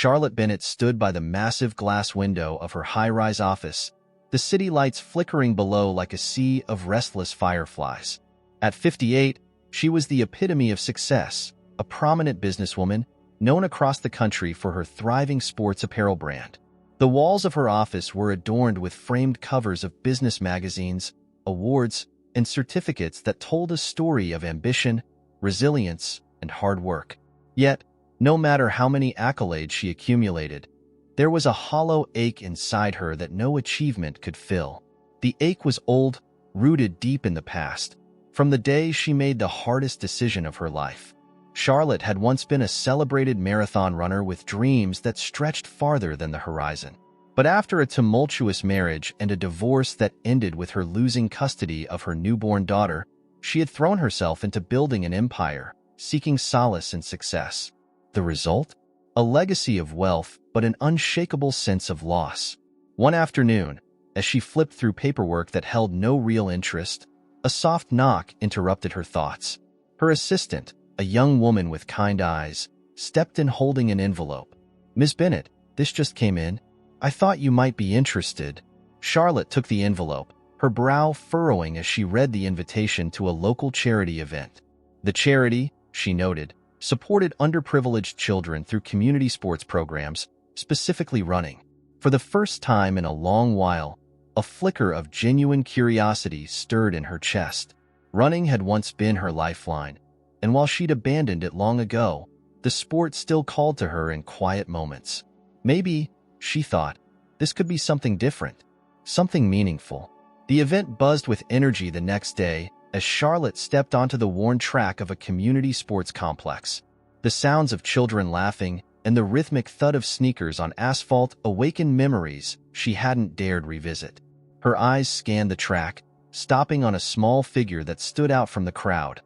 Charlotte Bennett stood by the massive glass window of her high-rise office, the city lights flickering below like a sea of restless fireflies. At 58, she was the epitome of success, a prominent businesswoman, known across the country for her thriving sports apparel brand. The walls of her office were adorned with framed covers of business magazines, awards, and certificates that told a story of ambition, resilience, and hard work. Yet, no matter how many accolades she accumulated, there was a hollow ache inside her that no achievement could fill. The ache was old, rooted deep in the past, from the day she made the hardest decision of her life. Charlotte had once been a celebrated marathon runner with dreams that stretched farther than the horizon. But after a tumultuous marriage and a divorce that ended with her losing custody of her newborn daughter, she had thrown herself into building an empire, seeking solace and success. The result? A legacy of wealth, but an unshakable sense of loss. One afternoon, as she flipped through paperwork that held no real interest, a soft knock interrupted her thoughts. Her assistant, a young woman with kind eyes, stepped in holding an envelope. "Miss Bennett, this just came in. I thought you might be interested." Charlotte took the envelope, her brow furrowing as she read the invitation to a local charity event. The charity, she noted, supported underprivileged children through community sports programs, specifically running. For the first time in a long while, a flicker of genuine curiosity stirred in her chest. Running had once been her lifeline, and while she'd abandoned it long ago, the sport still called to her in quiet moments. Maybe, she thought, this could be something different, something meaningful. The event buzzed with energy the next day as Charlotte stepped onto the worn track of a community sports complex. The sounds of children laughing and the rhythmic thud of sneakers on asphalt awakened memories she hadn't dared revisit. Her eyes scanned the track, stopping on a small figure that stood out from the crowd.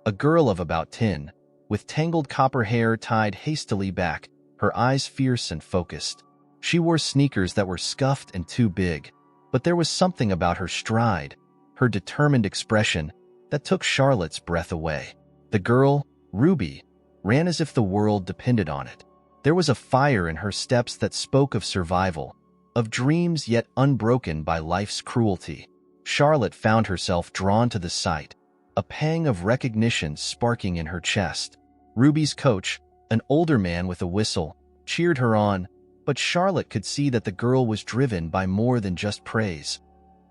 A girl of about 10, with tangled copper hair tied hastily back, her eyes fierce and focused. She wore sneakers that were scuffed and too big, but there was something about her stride, her determined expression, that took Charlotte's breath away. The girl, Ruby, ran as if the world depended on it. There was a fire in her steps that spoke of survival, of dreams yet unbroken by life's cruelty. Charlotte found herself drawn to the sight, a pang of recognition sparking in her chest. Ruby's coach, an older man with a whistle, cheered her on, but Charlotte could see that the girl was driven by more than just praise.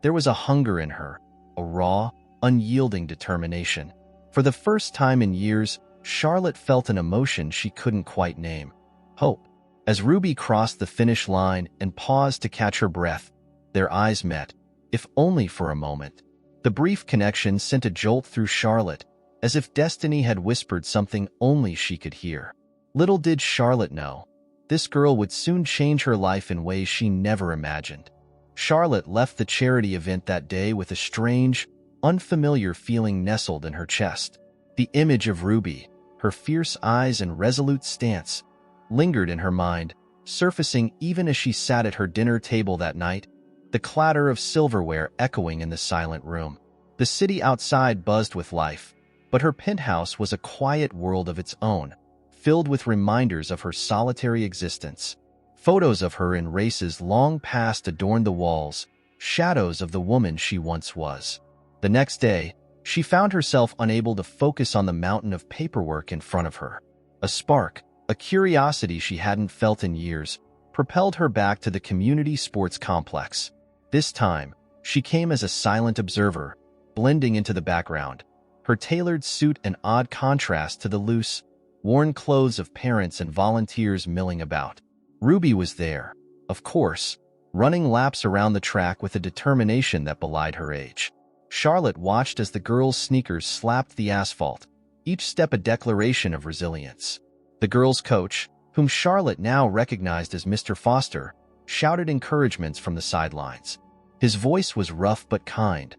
There was a hunger in her, a raw, unyielding determination. For the first time in years, Charlotte felt an emotion she couldn't quite name: hope. As Ruby crossed the finish line and paused to catch her breath, their eyes met, if only for a moment. The brief connection sent a jolt through Charlotte, as if destiny had whispered something only she could hear. Little did Charlotte know, this girl would soon change her life in ways she never imagined. Charlotte left the charity event that day with a strange, unfamiliar feeling nestled in her chest. The image of Ruby, her fierce eyes and resolute stance, lingered in her mind, surfacing even as she sat at her dinner table that night, the clatter of silverware echoing in the silent room. The city outside buzzed with life, but her penthouse was a quiet world of its own, filled with reminders of her solitary existence. Photos of her in races long past adorned the walls, shadows of the woman she once was. The next day, she found herself unable to focus on the mountain of paperwork in front of her. A spark, a curiosity she hadn't felt in years, propelled her back to the community sports complex. This time, she came as a silent observer, blending into the background, her tailored suit an odd contrast to the loose, worn clothes of parents and volunteers milling about. Ruby was there, of course, running laps around the track with a determination that belied her age. Charlotte watched as the girl's sneakers slapped the asphalt, each step a declaration of resilience. The girl's coach, whom Charlotte now recognized as Mr. Foster, shouted encouragements from the sidelines. His voice was rough but kind,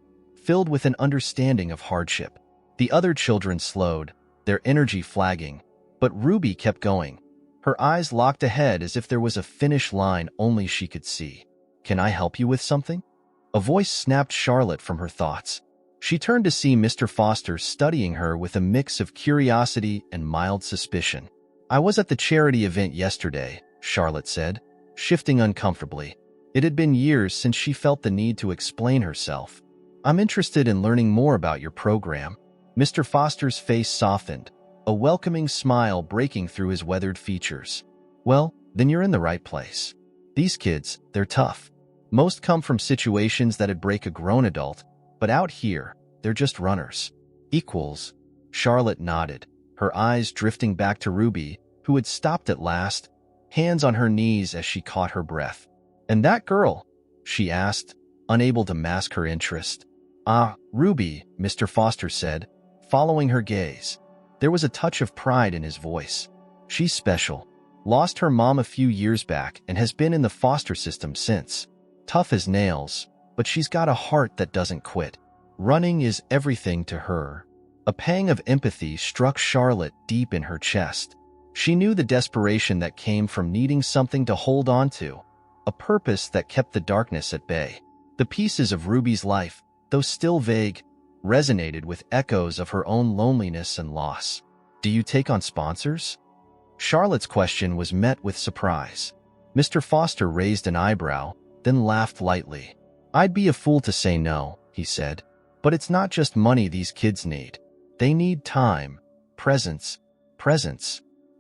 filled with an understanding of hardship. The other children slowed, their energy flagging, but Ruby kept going, her eyes locked ahead as if there was a finish line only she could see. "Can I help you with something?" A voice snapped Charlotte from her thoughts. She turned to see Mr. Foster studying her with a mix of curiosity and mild suspicion. "I was at the charity event yesterday," Charlotte said, shifting uncomfortably. It had been years since she felt the need to explain herself. I'm interested in learning more about your program. Mr. Foster's face softened, a welcoming smile breaking through his weathered features. Well, then you're in the right place. These kids, they're tough. Most come from situations that'd break a grown adult, but out here, they're just runners. Equals. Charlotte nodded, her eyes drifting back to Ruby, who had stopped at last, hands on her knees as she caught her breath. And that girl? She asked, unable to mask her interest. Ah, Ruby, Mr. Foster said, following her gaze. There was a touch of pride in his voice. She's special. Lost her mom a few years back and has been in the foster system since. Tough as nails, but she's got a heart that doesn't quit. Running is everything to her. A pang of empathy struck Charlotte deep in her chest. She knew the desperation that came from needing something to hold on to, a purpose that kept the darkness at bay. The pieces of Ruby's life, though still vague, resonated with echoes of her own loneliness and loss. Do you take on sponsors? Charlotte's question was met with surprise. Mr. Foster raised an eyebrow, then laughed lightly. I'd be a fool to say no, he said. But it's not just money these kids need. They need time, presence.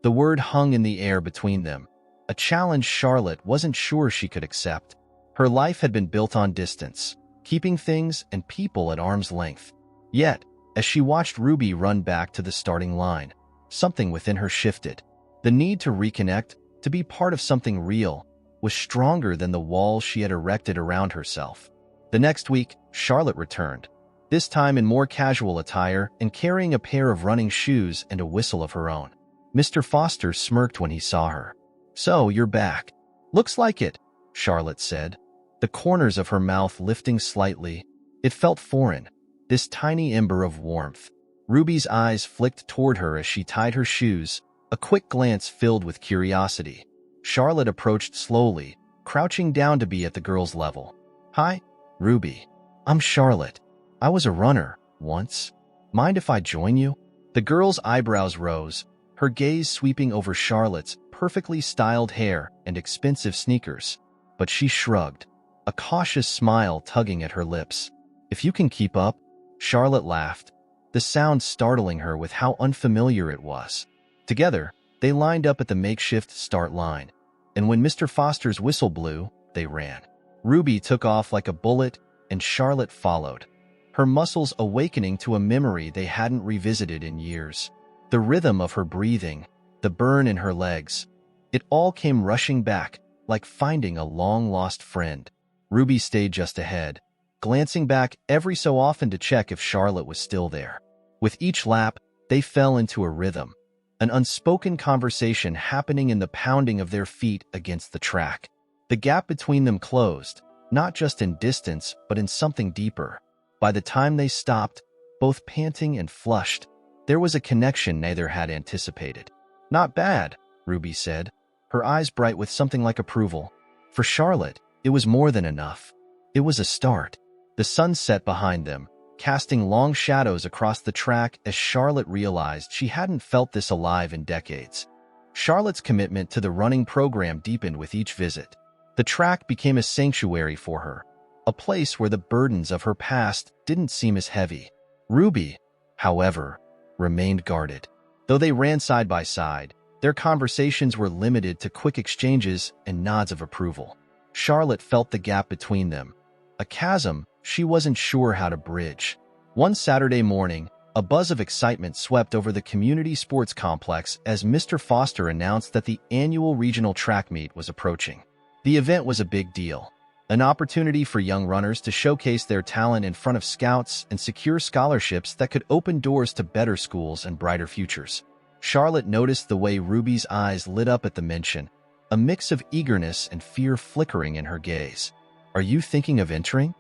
The word hung in the air between them, a challenge Charlotte wasn't sure she could accept. Her life had been built on distance, keeping things and people at arm's length. Yet, as she watched Ruby run back to the starting line, something within her shifted. The need to reconnect, to be part of something real, was stronger than the walls she had erected around herself. The next week, Charlotte returned, this time in more casual attire and carrying a pair of running shoes and a whistle of her own. Mr. Foster smirked when he saw her. So, you're back. Looks like it, Charlotte said, the corners of her mouth lifting slightly. It felt foreign, this tiny ember of warmth. Ruby's eyes flicked toward her as she tied her shoes, a quick glance filled with curiosity. Charlotte approached slowly, crouching down to be at the girl's level. Hi, Ruby. I'm Charlotte. I was a runner, once. Mind if I join you? The girl's eyebrows rose, her gaze sweeping over Charlotte's perfectly styled hair and expensive sneakers. But she shrugged, a cautious smile tugging at her lips. If you can keep up, Charlotte laughed, the sound startling her with how unfamiliar it was. Together, they lined up at the makeshift start line, and when Mr. Foster's whistle blew, they ran. Ruby took off like a bullet, and Charlotte followed, her muscles awakening to a memory they hadn't revisited in years. The rhythm of her breathing, the burn in her legs, it all came rushing back, like finding a long-lost friend. Ruby stayed just ahead, glancing back every so often to check if Charlotte was still there. With each lap, they fell into a rhythm, an unspoken conversation happening in the pounding of their feet against the track. The gap between them closed, not just in distance, but in something deeper. By the time they stopped, both panting and flushed, there was a connection neither had anticipated. Not bad, Ruby said, her eyes bright with something like approval. For Charlotte, it was more than enough. It was a start. The sun set behind them, casting long shadows across the track as Charlotte realized she hadn't felt this alive in decades. Charlotte's commitment to the running program deepened with each visit. The track became a sanctuary for her, a place where the burdens of her past didn't seem as heavy. Ruby, however, remained guarded. Though they ran side by side, their conversations were limited to quick exchanges and nods of approval. Charlotte felt the gap between them, a chasm she wasn't sure how to bridge. One Saturday morning, a buzz of excitement swept over the community sports complex as Mr. Foster announced that the annual regional track meet was approaching. The event was a big deal, an opportunity for young runners to showcase their talent in front of scouts and secure scholarships that could open doors to better schools and brighter futures. Charlotte noticed the way Ruby's eyes lit up at the mention, a mix of eagerness and fear flickering in her gaze. Are you thinking of entering?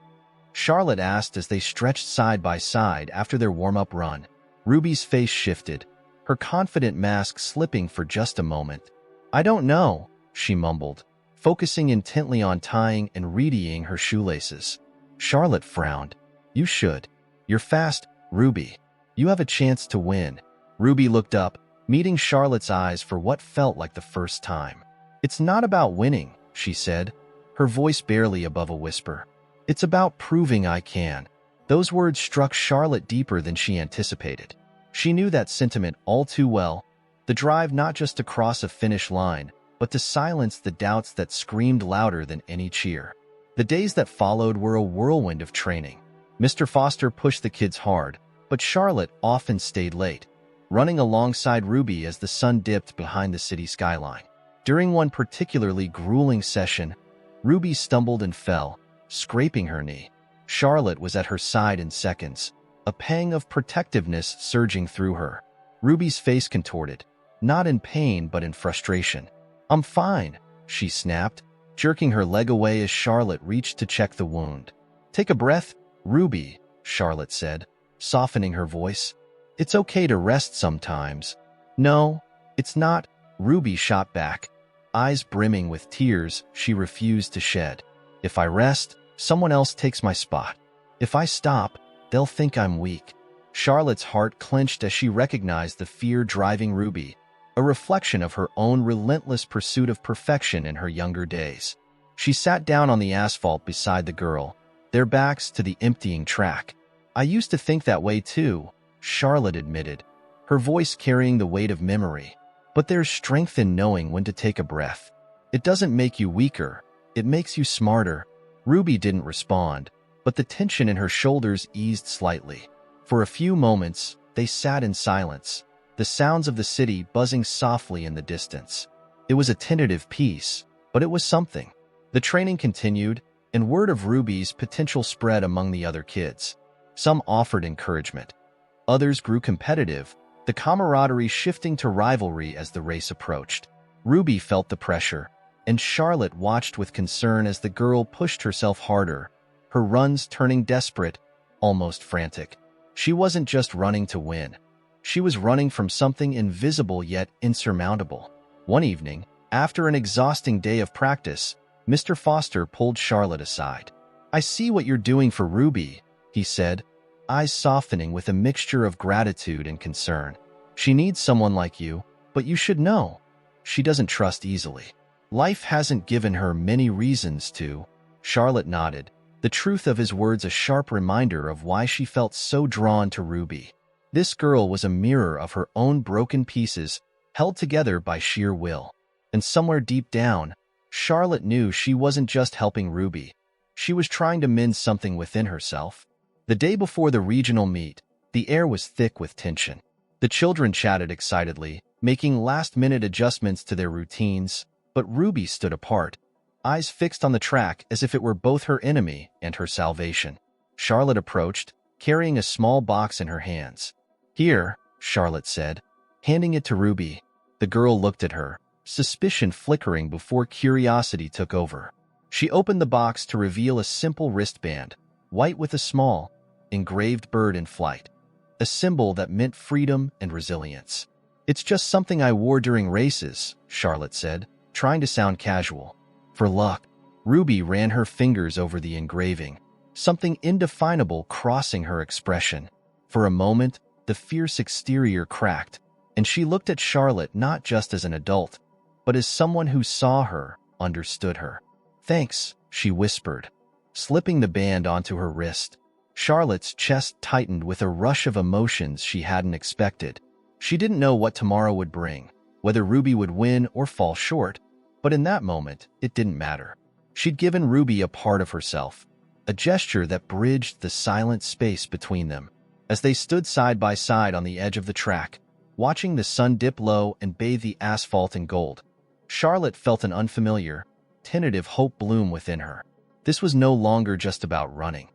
Charlotte asked as they stretched side by side after their warm-up run. Ruby's face shifted, her confident mask slipping for just a moment. I don't know, she mumbled, focusing intently on tying and readying her shoelaces. Charlotte frowned. You should. You're fast, Ruby. You have a chance to win. Ruby looked up, meeting Charlotte's eyes for what felt like the first time. "It's not about winning," she said, her voice barely above a whisper. "It's about proving I can." Those words struck Charlotte deeper than she anticipated. She knew that sentiment all too well, the drive not just to cross a finish line, but to silence the doubts that screamed louder than any cheer. The days that followed were a whirlwind of training. Mr. Foster pushed the kids hard, but Charlotte often stayed late, running alongside Ruby as the sun dipped behind the city skyline. During one particularly grueling session, Ruby stumbled and fell, scraping her knee. Charlotte was at her side in seconds, a pang of protectiveness surging through her. Ruby's face contorted, not in pain but in frustration. "I'm fine," she snapped, jerking her leg away as Charlotte reached to check the wound. "Take a breath, Ruby," Charlotte said, softening her voice. "It's okay to rest sometimes." "No, it's not," Ruby shot back, eyes brimming with tears she refused to shed. "If I rest, someone else takes my spot. If I stop, they'll think I'm weak." Charlotte's heart clenched as she recognized the fear driving Ruby, a reflection of her own relentless pursuit of perfection in her younger days. She sat down on the asphalt beside the girl, their backs to the emptying track. "I used to think that way too," Charlotte admitted, her voice carrying the weight of memory. "But there's strength in knowing when to take a breath. It doesn't make you weaker, it makes you smarter." Ruby didn't respond, but the tension in her shoulders eased slightly. For a few moments, they sat in silence, the sounds of the city buzzing softly in the distance. It was a tentative peace, but it was something. The training continued, and word of Ruby's potential spread among the other kids. Some offered encouragement. Others grew competitive, the camaraderie shifting to rivalry as the race approached. Ruby felt the pressure, and Charlotte watched with concern as the girl pushed herself harder, her runs turning desperate, almost frantic. She wasn't just running to win. She was running from something invisible yet insurmountable. One evening, after an exhausting day of practice, Mr. Foster pulled Charlotte aside. "I see what you're doing for Ruby," he said, eyes softening with a mixture of gratitude and concern. "She needs someone like you, but you should know, she doesn't trust easily. Life hasn't given her many reasons to." Charlotte nodded, the truth of his words a sharp reminder of why she felt so drawn to Ruby. This girl was a mirror of her own broken pieces, held together by sheer will. And somewhere deep down, Charlotte knew she wasn't just helping Ruby. She was trying to mend something within herself. The day before the regional meet, the air was thick with tension. The children chatted excitedly, making last-minute adjustments to their routines, but Ruby stood apart, eyes fixed on the track as if it were both her enemy and her salvation. Charlotte approached, carrying a small box in her hands. "Here," Charlotte said, handing it to Ruby. The girl looked at her, suspicion flickering before curiosity took over. She opened the box to reveal a simple wristband, white with a small, engraved bird in flight, a symbol that meant freedom and resilience. "It's just something I wore during races," Charlotte said, trying to sound casual. "For luck." Ruby ran her fingers over the engraving, something indefinable crossing her expression. For a moment, the fierce exterior cracked, and she looked at Charlotte not just as an adult, but as someone who saw her, understood her. "Thanks," she whispered, slipping the band onto her wrist. Charlotte's chest tightened with a rush of emotions she hadn't expected. She didn't know what tomorrow would bring, whether Ruby would win or fall short, but in that moment, it didn't matter. She'd given Ruby a part of herself, a gesture that bridged the silent space between them. As they stood side by side on the edge of the track, watching the sun dip low and bathe the asphalt in gold, Charlotte felt an unfamiliar, tentative hope bloom within her. This was no longer just about running.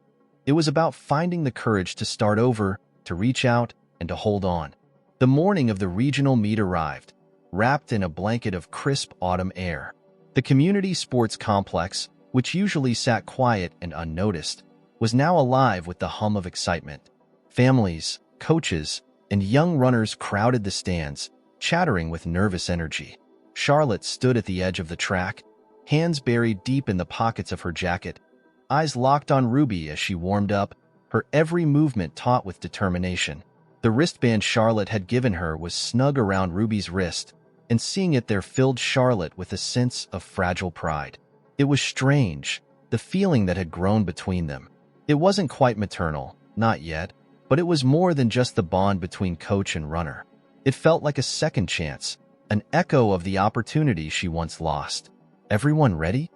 It was about finding the courage to start over, to reach out, and to hold on. The morning of the regional meet arrived, wrapped in a blanket of crisp autumn air. The community sports complex, which usually sat quiet and unnoticed, was now alive with the hum of excitement. Families, coaches, and young runners crowded the stands, chattering with nervous energy. Charlotte stood at the edge of the track, hands buried deep in the pockets of her jacket, eyes locked on Ruby as she warmed up, her every movement taut with determination. The wristband Charlotte had given her was snug around Ruby's wrist, and seeing it there filled Charlotte with a sense of fragile pride. It was strange, the feeling that had grown between them. It wasn't quite maternal, not yet, but it was more than just the bond between coach and runner. It felt like a second chance, an echo of the opportunity she once lost. "Everyone ready?"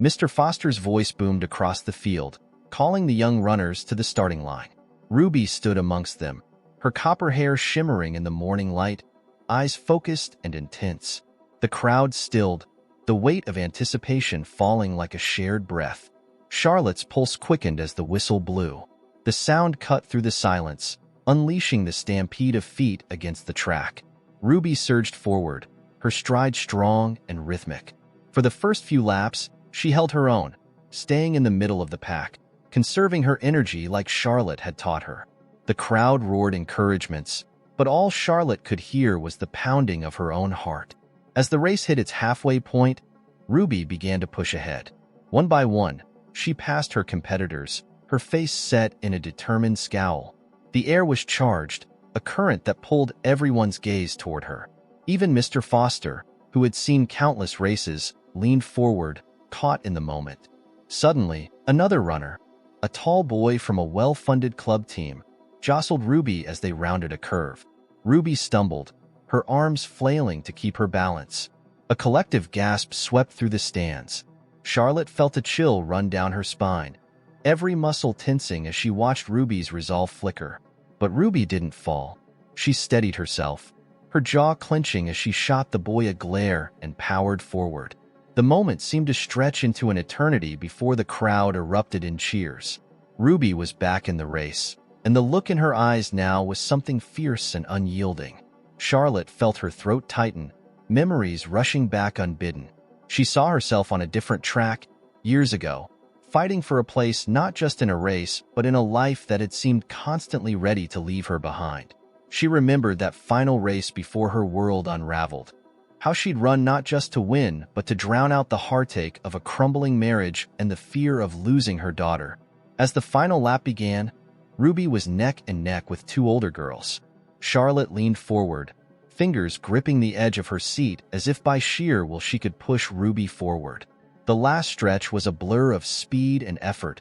Mr. Foster's voice boomed across the field, calling the young runners to the starting line. Ruby stood amongst them, her copper hair shimmering in the morning light, eyes focused and intense. The crowd stilled, the weight of anticipation falling like a shared breath. Charlotte's pulse quickened as the whistle blew. The sound cut through the silence, unleashing the stampede of feet against the track. Ruby surged forward, her stride strong and rhythmic. For the first few laps, she held her own, staying in the middle of the pack, conserving her energy like Charlotte had taught her. The crowd roared encouragements, but all Charlotte could hear was the pounding of her own heart. As the race hit its halfway point, Ruby began to push ahead. One by one, she passed her competitors, her face set in a determined scowl. The air was charged, a current that pulled everyone's gaze toward her. Even Mr. Foster, who had seen countless races, leaned forward, caught in the moment. Suddenly, another runner, a tall boy from a well-funded club team, jostled Ruby as they rounded a curve. Ruby stumbled, her arms flailing to keep her balance. A collective gasp swept through the stands. Charlotte felt a chill run down her spine, every muscle tensing as she watched Ruby's resolve flicker. But Ruby didn't fall. She steadied herself, her jaw clenching as she shot the boy a glare and powered forward. The moment seemed to stretch into an eternity before the crowd erupted in cheers. Ruby was back in the race, and the look in her eyes now was something fierce and unyielding. Charlotte felt her throat tighten, memories rushing back unbidden. She saw herself on a different track, years ago, fighting for a place not just in a race, but in a life that had seemed constantly ready to leave her behind. She remembered that final race before her world unraveled. How she'd run not just to win, but to drown out the heartache of a crumbling marriage and the fear of losing her daughter. As the final lap began, Ruby was neck and neck with two older girls. Charlotte leaned forward, fingers gripping the edge of her seat as if by sheer will she could push Ruby forward. The last stretch was a blur of speed and effort.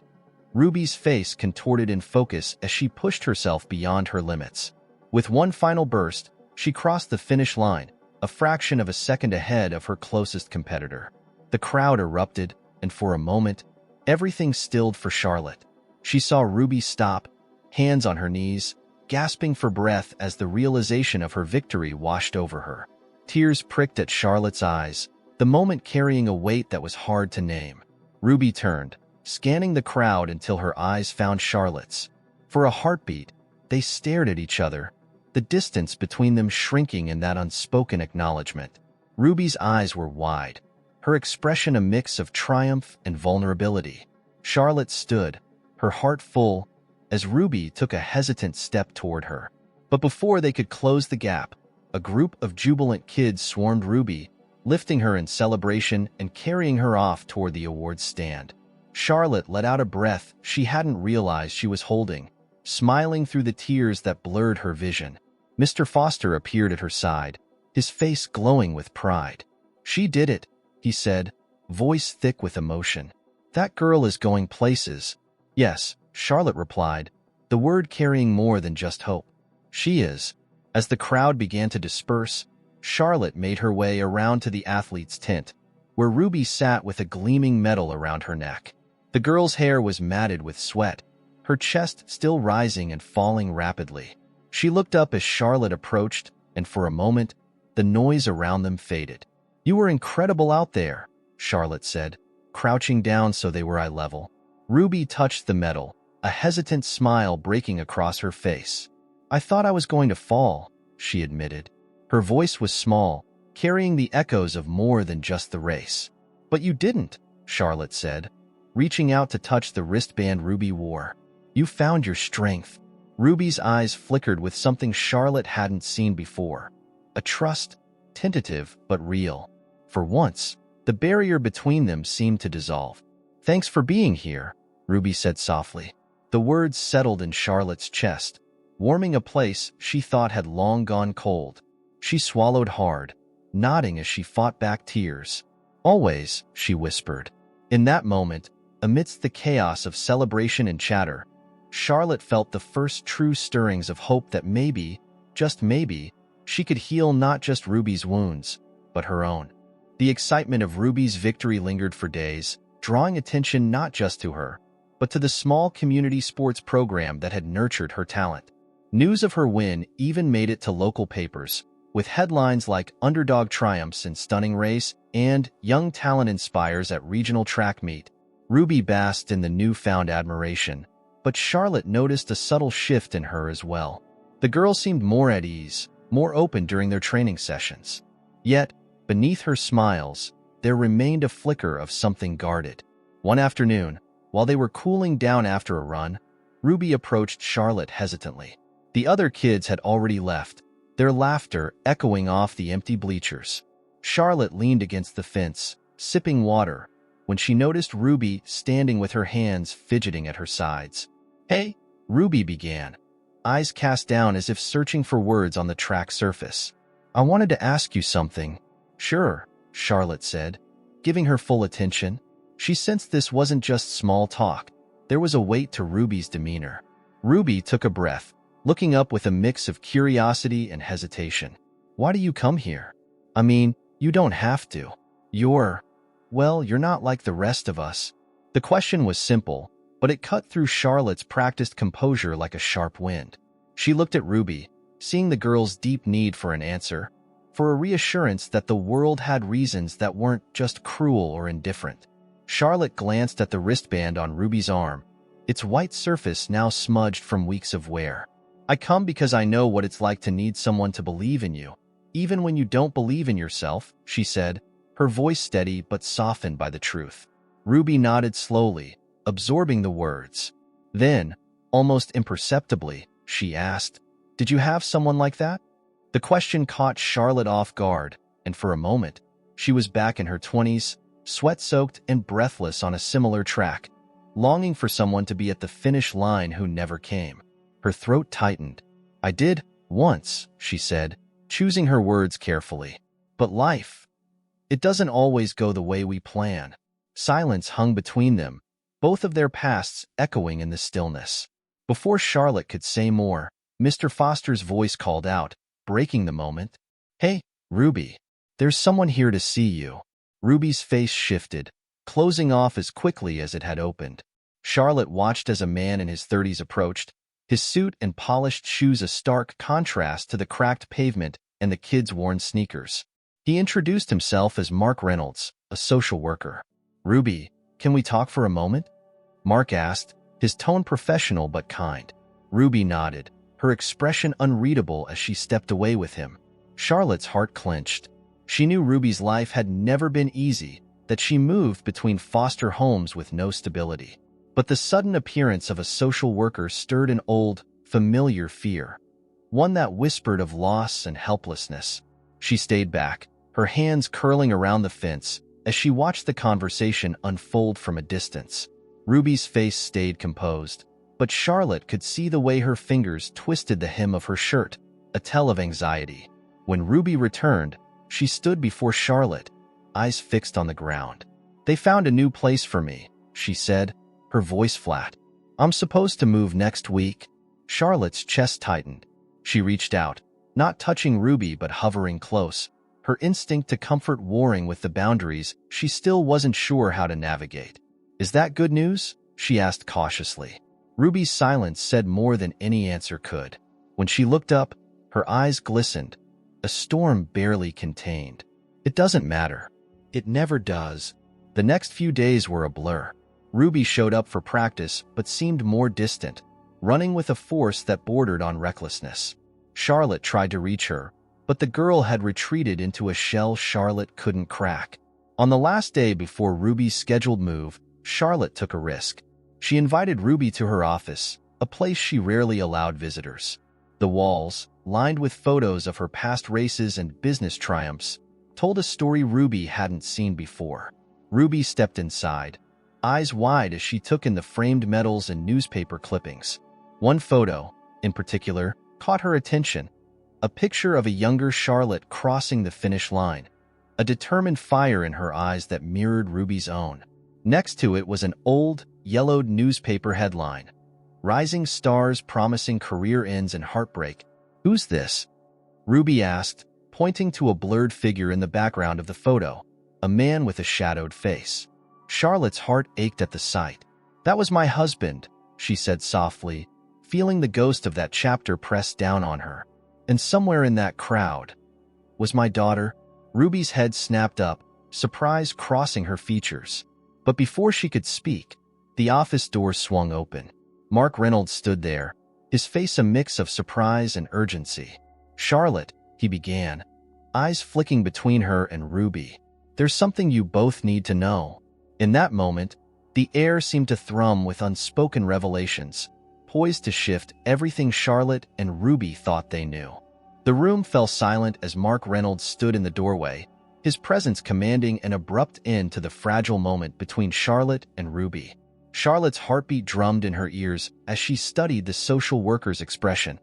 Ruby's face contorted in focus as she pushed herself beyond her limits. With one final burst, she crossed the finish line, a fraction of a second ahead of her closest competitor. The crowd erupted, and for a moment, everything stilled for Charlotte. She saw Ruby stop, hands on her knees, gasping for breath as the realization of her victory washed over her. Tears pricked at Charlotte's eyes, the moment carrying a weight that was hard to name. Ruby turned, scanning the crowd until her eyes found Charlotte's. For a heartbeat, they stared at each other, the distance between them shrinking in that unspoken acknowledgement. Ruby's eyes were wide, her expression a mix of triumph and vulnerability. Charlotte stood, her heart full, as Ruby took a hesitant step toward her. But before they could close the gap, a group of jubilant kids swarmed Ruby, lifting her in celebration and carrying her off toward the awards stand. Charlotte let out a breath she hadn't realized she was holding, smiling through the tears that blurred her vision. Mr. Foster appeared at her side, his face glowing with pride. "She did it," he said, voice thick with emotion. "That girl is going places." "Yes," Charlotte replied, the word carrying more than just hope. "She is." As the crowd began to disperse, Charlotte made her way around to the athlete's tent, where Ruby sat with a gleaming medal around her neck. The girl's hair was matted with sweat, her chest still rising and falling rapidly. She looked up as Charlotte approached, and for a moment, the noise around them faded. "You were incredible out there," Charlotte said, crouching down so they were eye level. Ruby touched the medal, a hesitant smile breaking across her face. "I thought I was going to fall," she admitted. Her voice was small, carrying the echoes of more than just the race. "But you didn't," Charlotte said, reaching out to touch the wristband Ruby wore. "You found your strength." Ruby's eyes flickered with something Charlotte hadn't seen before. A trust, tentative but real. For once, the barrier between them seemed to dissolve. "Thanks for being here," Ruby said softly. The words settled in Charlotte's chest, warming a place she thought had long gone cold. She swallowed hard, nodding as she fought back tears. "Always," she whispered. In that moment, amidst the chaos of celebration and chatter, Charlotte felt the first true stirrings of hope that maybe, just maybe, she could heal not just Ruby's wounds, but her own. The excitement of Ruby's victory lingered for days, drawing attention not just to her, but to the small community sports program that had nurtured her talent. News of her win even made it to local papers, with headlines like "Underdog Triumphs in Stunning Race" and "Young Talent Inspires at Regional Track Meet." Ruby basked in the newfound admiration, but Charlotte noticed a subtle shift in her as well. The girl seemed more at ease, more open during their training sessions. Yet, beneath her smiles, there remained a flicker of something guarded. One afternoon, while they were cooling down after a run, Ruby approached Charlotte hesitantly. The other kids had already left, their laughter echoing off the empty bleachers. Charlotte leaned against the fence, sipping water, when she noticed Ruby standing with her hands fidgeting at her sides. "Hey," Ruby began, eyes cast down as if searching for words on the track surface. "I wanted to ask you something." "Sure," Charlotte said, giving her full attention. She sensed this wasn't just small talk. There was a weight to Ruby's demeanor. Ruby took a breath, looking up with a mix of curiosity and hesitation. "Why do you come here? I mean, you don't have to. You're not like the rest of us." The question was simple, but it cut through Charlotte's practiced composure like a sharp wind. She looked at Ruby, seeing the girl's deep need for an answer, for a reassurance that the world had reasons that weren't just cruel or indifferent. Charlotte glanced at the wristband on Ruby's arm, its white surface now smudged from weeks of wear. "I come because I know what it's like to need someone to believe in you, even when you don't believe in yourself," she said, her voice steady but softened by the truth. Ruby nodded slowly, absorbing the words. Then, almost imperceptibly, she asked, "Did you have someone like that?" The question caught Charlotte off guard, and for a moment, she was back in her 20s, sweat-soaked and breathless on a similar track, longing for someone to be at the finish line who never came. Her throat tightened. "I did, once," she said, choosing her words carefully. "But life, it doesn't always go the way we plan." Silence hung between them, both of their pasts echoing in the stillness. Before Charlotte could say more, Mr. Foster's voice called out, breaking the moment. "Hey, Ruby, there's someone here to see you." Ruby's face shifted, closing off as quickly as it had opened. Charlotte watched as a man in his 30s approached, his suit and polished shoes a stark contrast to the cracked pavement and the kids' worn sneakers. He introduced himself as Mark Reynolds, a social worker. "Ruby, can we talk for a moment?" Mark asked, his tone professional but kind. Ruby nodded, her expression unreadable as she stepped away with him. Charlotte's heart clenched. She knew Ruby's life had never been easy, that she moved between foster homes with no stability. But the sudden appearance of a social worker stirred an old, familiar fear, one that whispered of loss and helplessness. She stayed back, her hands curling around the fence, as she watched the conversation unfold from a distance. Ruby's face stayed composed, but Charlotte could see the way her fingers twisted the hem of her shirt, a tell of anxiety. When Ruby returned, she stood before Charlotte, eyes fixed on the ground. "They found a new place for me," she said, her voice flat. "I'm supposed to move next week." Charlotte's chest tightened. She reached out, not touching Ruby but hovering close, her instinct to comfort warring with the boundaries she still wasn't sure how to navigate. "Is that good news?" she asked cautiously. Ruby's silence said more than any answer could. When she looked up, her eyes glistened, a storm barely contained. "It doesn't matter. It never does." The next few days were a blur. Ruby showed up for practice but seemed more distant, running with a force that bordered on recklessness. Charlotte tried to reach her, but the girl had retreated into a shell Charlotte couldn't crack. On the last day before Ruby's scheduled move, Charlotte took a risk. She invited Ruby to her office, a place she rarely allowed visitors. The walls, lined with photos of her past races and business triumphs, told a story Ruby hadn't seen before. Ruby stepped inside, eyes wide as she took in the framed medals and newspaper clippings. One photo, in particular, caught her attention, a picture of a younger Charlotte crossing the finish line, a determined fire in her eyes that mirrored Ruby's own. Next to it was an old, yellowed newspaper headline, "Rising Stars Promising Career Ends in Heartbreak." "Who's this?" Ruby asked, pointing to a blurred figure in the background of the photo, a man with a shadowed face. Charlotte's heart ached at the sight. "That was my husband," she said softly, feeling the ghost of that chapter press down on her. "And somewhere in that crowd was my daughter." Ruby's head snapped up, surprise crossing her features. But before she could speak, the office door swung open. Mark Reynolds stood there, his face a mix of surprise and urgency. "Charlotte," he began, eyes flicking between her and Ruby. "There's something you both need to know." In that moment, the air seemed to thrum with unspoken revelations, poised to shift everything Charlotte and Ruby thought they knew. The room fell silent as Mark Reynolds stood in the doorway, his presence commanding an abrupt end to the fragile moment between Charlotte and Ruby. Charlotte's heartbeat drummed in her ears as she studied the social worker's expression,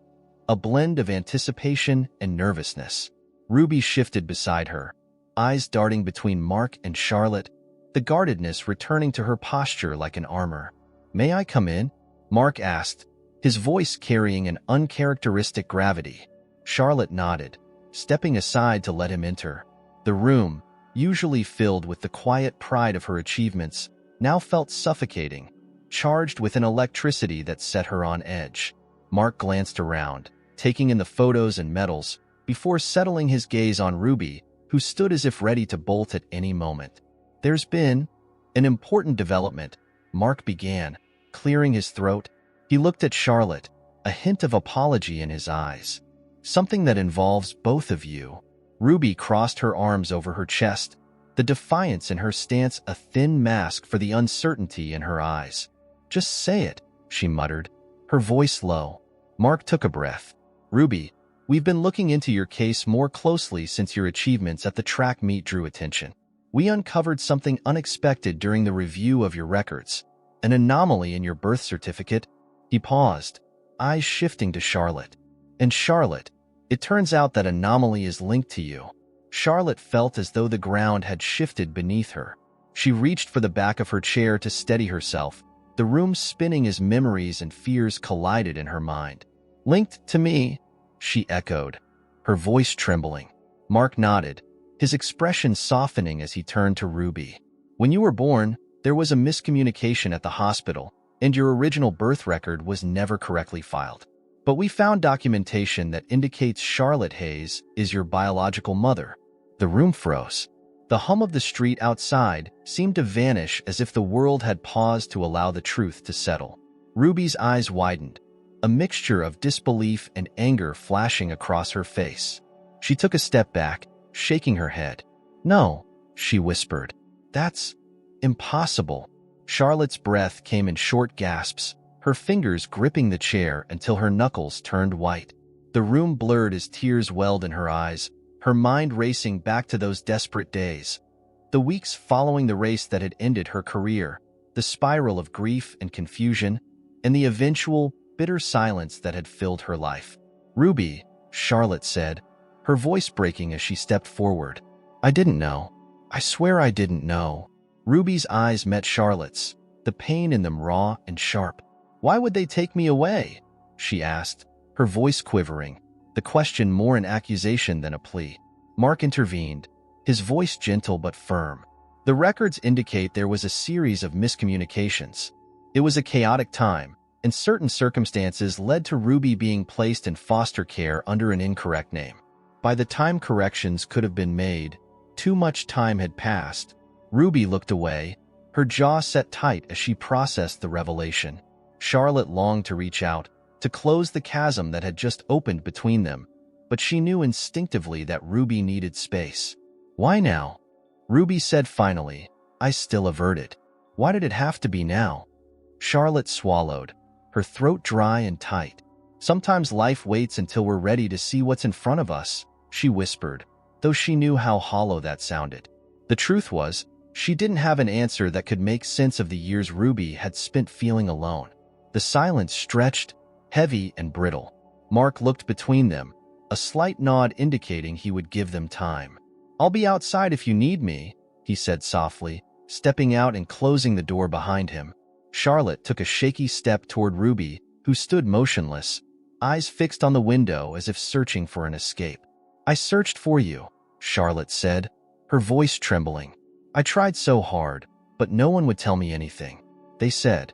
a blend of anticipation and nervousness. Ruby shifted beside her, eyes darting between Mark and Charlotte, the guardedness returning to her posture like an armor. "May I come in?" Mark asked, his voice carrying an uncharacteristic gravity. Charlotte nodded, stepping aside to let him enter. The room, usually filled with the quiet pride of her achievements, now felt suffocating, charged with an electricity that set her on edge. Mark glanced around, taking in the photos and medals, before settling his gaze on Ruby, who stood as if ready to bolt at any moment. "There's been an important development," Mark began, clearing his throat. He looked at Charlotte, a hint of apology in his eyes. "Something that involves both of you." Ruby crossed her arms over her chest, the defiance in her stance a thin mask for the uncertainty in her eyes. "Just say it," she muttered, her voice low. Mark took a breath. "Ruby, we've been looking into your case more closely since your achievements at the track meet drew attention. We uncovered something unexpected during the review of your records, an anomaly in your birth certificate." He paused, eyes shifting to Charlotte. "And Charlotte, it turns out that anomaly is linked to you." Charlotte felt as though the ground had shifted beneath her. She reached for the back of her chair to steady herself, the room spinning as memories and fears collided in her mind. "Linked to me?" she echoed, her voice trembling. Mark nodded, his expression softening as he turned to Ruby. "When you were born, there was a miscommunication at the hospital, and your original birth record was never correctly filed. But we found documentation that indicates Charlotte Hayes is your biological mother." The room froze. The hum of the street outside seemed to vanish as if the world had paused to allow the truth to settle. Ruby's eyes widened, a mixture of disbelief and anger flashing across her face. She took a step back, shaking her head. "No," she whispered. "That's impossible." Charlotte's breath came in short gasps, her fingers gripping the chair until her knuckles turned white. The room blurred as tears welled in her eyes, her mind racing back to those desperate days. The weeks following the race that had ended her career, the spiral of grief and confusion, and the eventual, bitter silence that had filled her life. "Ruby," Charlotte said, her voice breaking as she stepped forward. "I didn't know. I swear I didn't know." Ruby's eyes met Charlotte's, the pain in them raw and sharp. "Why would they take me away?" she asked, her voice quivering, the question more an accusation than a plea. Mark intervened, his voice gentle but firm. "The records indicate there was a series of miscommunications. It was a chaotic time, and certain circumstances led to Ruby being placed in foster care under an incorrect name. By the time corrections could have been made, too much time had passed." Ruby looked away, her jaw set tight as she processed the revelation. Charlotte longed to reach out, to close the chasm that had just opened between them, but she knew instinctively that Ruby needed space. "Why now?" Ruby said finally, eyes still averted. "Why did it have to be now?" Charlotte swallowed, her throat dry and tight. "Sometimes life waits until we're ready to see what's in front of us," she whispered, though she knew how hollow that sounded. The truth was, she didn't have an answer that could make sense of the years Ruby had spent feeling alone. The silence stretched, heavy and brittle. Mark looked between them, a slight nod indicating he would give them time. "I'll be outside if you need me," he said softly, stepping out and closing the door behind him. Charlotte took a shaky step toward Ruby, who stood motionless, eyes fixed on the window as if searching for an escape. "I searched for you," Charlotte said, her voice trembling. "I tried so hard, but no one would tell me anything. They said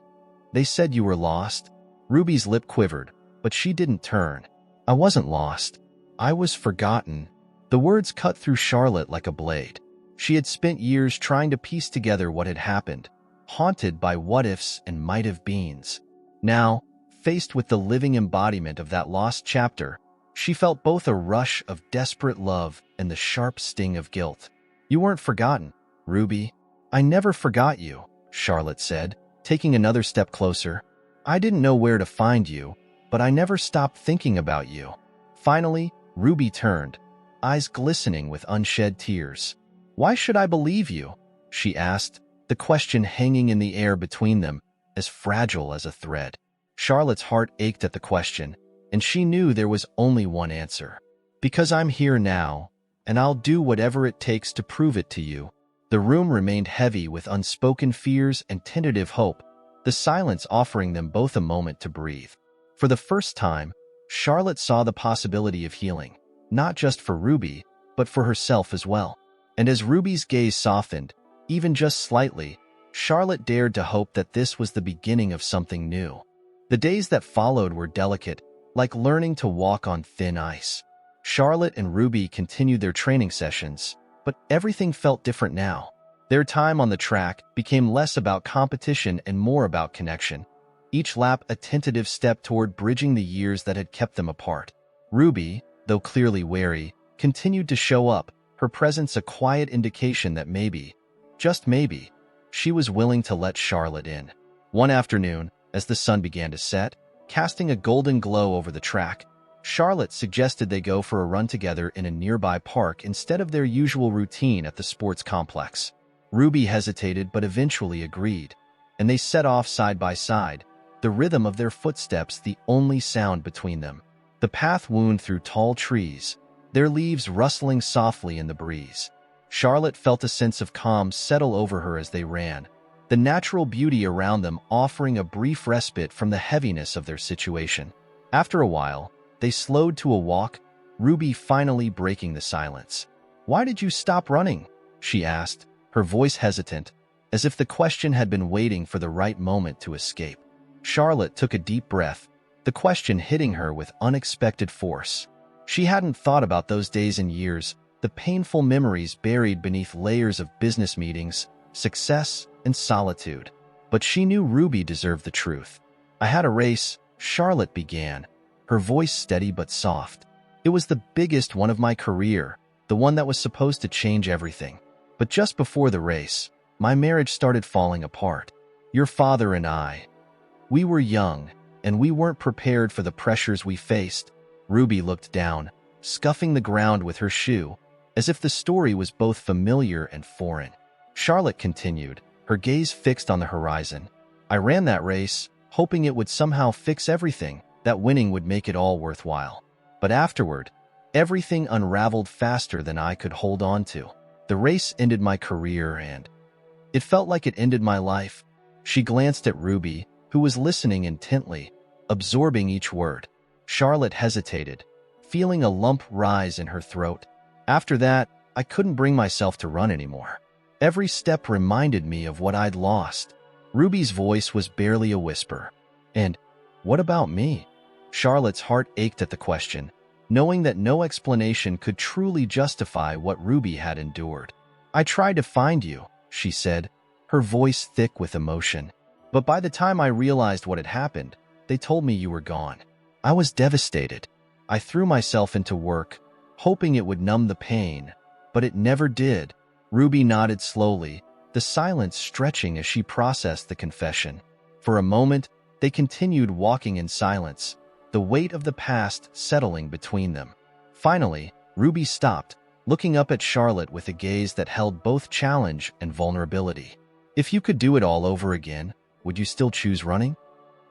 you were lost." Ruby's lip quivered, but she didn't turn. "I wasn't lost. I was forgotten." The words cut through Charlotte like a blade. She had spent years trying to piece together what had happened, haunted by what-ifs and might-have-beens. Now, faced with the living embodiment of that lost chapter, she felt both a rush of desperate love and the sharp sting of guilt. "You weren't forgotten, Ruby. I never forgot you," Charlotte said, taking another step closer. "I didn't know where to find you, but I never stopped thinking about you." Finally, Ruby turned, eyes glistening with unshed tears. "Why should I believe you?" she asked, the question hanging in the air between them, as fragile as a thread. Charlotte's heart ached at the question, and she knew there was only one answer. "Because I'm here now, and I'll do whatever it takes to prove it to you." The room remained heavy with unspoken fears and tentative hope, the silence offering them both a moment to breathe. For the first time, Charlotte saw the possibility of healing, not just for Ruby, but for herself as well. And as Ruby's gaze softened, even just slightly, Charlotte dared to hope that this was the beginning of something new. The days that followed were delicate, like learning to walk on thin ice. Charlotte and Ruby continued their training sessions, but everything felt different now. Their time on the track became less about competition and more about connection, each lap a tentative step toward bridging the years that had kept them apart. Ruby, though clearly wary, continued to show up, her presence a quiet indication that maybe, just maybe, she was willing to let Charlotte in. One afternoon, as the sun began to set, casting a golden glow over the track, Charlotte suggested they go for a run together in a nearby park instead of their usual routine at the sports complex. Ruby hesitated but eventually agreed, and they set off side by side, the rhythm of their footsteps the only sound between them. The path wound through tall trees, their leaves rustling softly in the breeze. Charlotte felt a sense of calm settle over her as they ran, the natural beauty around them offering a brief respite from the heaviness of their situation. After a while, they slowed to a walk, Ruby finally breaking the silence. "Why did you stop running?" she asked, her voice hesitant, as if the question had been waiting for the right moment to escape. Charlotte took a deep breath, the question hitting her with unexpected force. She hadn't thought about those days in years, the painful memories buried beneath layers of business meetings, success, and solitude. But she knew Ruby deserved the truth. "I had a race," Charlotte began, her voice steady but soft. "It was the biggest one of my career, the one that was supposed to change everything. But just before the race, my marriage started falling apart. Your father and I, we were young, and we weren't prepared for the pressures we faced." Ruby looked down, scuffing the ground with her shoe, as if the story was both familiar and foreign. Charlotte continued, her gaze fixed on the horizon. "I ran that race, hoping it would somehow fix everything, that winning would make it all worthwhile. But afterward, everything unraveled faster than I could hold on to. The race ended my career and it felt like it ended my life." She glanced at Ruby, who was listening intently, absorbing each word. Charlotte hesitated, feeling a lump rise in her throat. "After that, I couldn't bring myself to run anymore. Every step reminded me of what I'd lost." Ruby's voice was barely a whisper. "And what about me?" Charlotte's heart ached at the question, knowing that no explanation could truly justify what Ruby had endured. "I tried to find you," she said, her voice thick with emotion. "But by the time I realized what had happened, they told me you were gone. I was devastated. I threw myself into work, hoping it would numb the pain, but it never did." Ruby nodded slowly, the silence stretching as she processed the confession. For a moment, they continued walking in silence, the weight of the past settling between them. Finally, Ruby stopped, looking up at Charlotte with a gaze that held both challenge and vulnerability. "If you could do it all over again, would you still choose running?"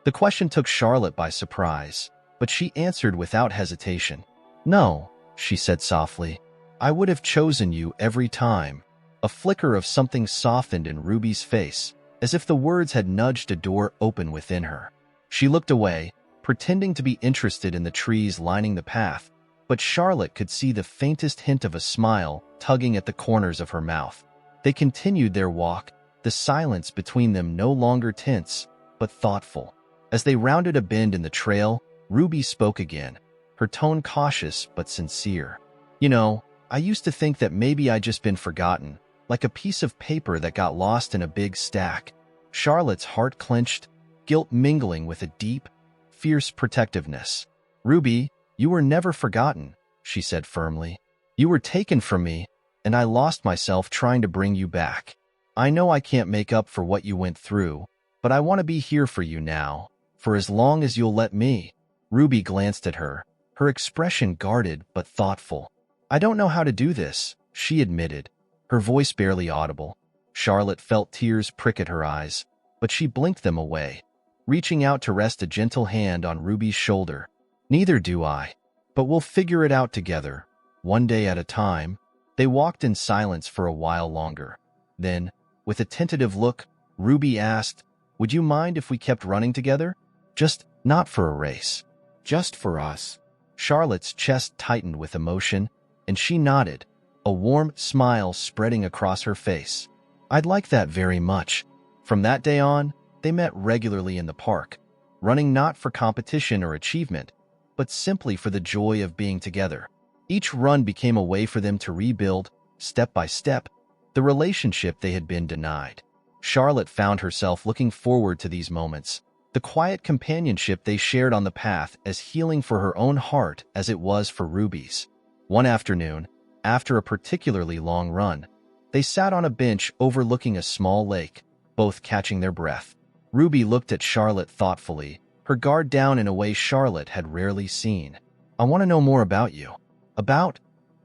The question took Charlotte by surprise, but she answered without hesitation. "No," she said softly. "I would have chosen you every time." A flicker of something softened in Ruby's face, as if the words had nudged a door open within her. She looked away, pretending to be interested in the trees lining the path, but Charlotte could see the faintest hint of a smile tugging at the corners of her mouth. They continued their walk, the silence between them no longer tense, but thoughtful. As they rounded a bend in the trail, Ruby spoke again, her tone cautious but sincere. "You know, I used to think that maybe I'd just been forgotten, like a piece of paper that got lost in a big stack." Charlotte's heart clenched, guilt mingling with a deep, fierce protectiveness. "Ruby, you were never forgotten," she said firmly. "You were taken from me, and I lost myself trying to bring you back. I know I can't make up for what you went through, but I want to be here for you now, for as long as you'll let me." Ruby glanced at her, her expression guarded but thoughtful. "I don't know how to do this," she admitted, her voice barely audible. Charlotte felt tears prick at her eyes, but she blinked them away, reaching out to rest a gentle hand on Ruby's shoulder. "Neither do I, but we'll figure it out together, one day at a time." They walked in silence for a while longer. Then, with a tentative look, Ruby asked, "Would you mind if we kept running together? Just not for a race. Just for us." Charlotte's chest tightened with emotion, and she nodded, a warm smile spreading across her face. "I'd like that very much." From that day on, they met regularly in the park, running not for competition or achievement, but simply for the joy of being together. Each run became a way for them to rebuild, step by step, the relationship they had been denied. Charlotte found herself looking forward to these moments, the quiet companionship they shared on the path, as healing for her own heart as it was for Ruby's. One afternoon, after a particularly long run, they sat on a bench overlooking a small lake, both catching their breath. Ruby looked at Charlotte thoughtfully, her guard down in a way Charlotte had rarely seen. "I want to know more about you. About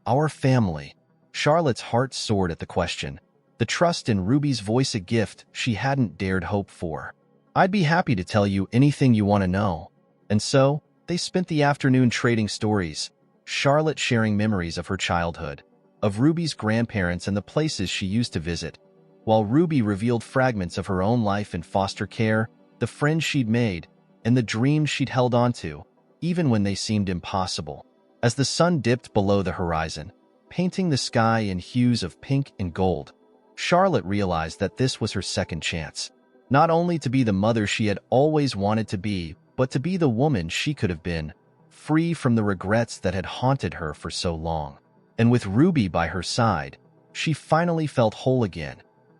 our family." Charlotte's heart soared at the question, the trust in Ruby's voice a gift she hadn't dared hope for. "I'd be happy to tell you anything you want to know." And so, they spent the afternoon trading stories, Charlotte sharing memories of her childhood, of Ruby's grandparents and the places she used to visit, while Ruby revealed fragments of her own life in foster care, the friends she'd made, and the dreams she'd held onto, even when they seemed impossible. As the sun dipped below the horizon, painting the sky in hues of pink and gold, Charlotte realized that this was her second chance, not only to be the mother she had always wanted to be, but to be the woman she could have been, free from the regrets that had haunted her for so long. And with Ruby by her side, she finally felt whole again,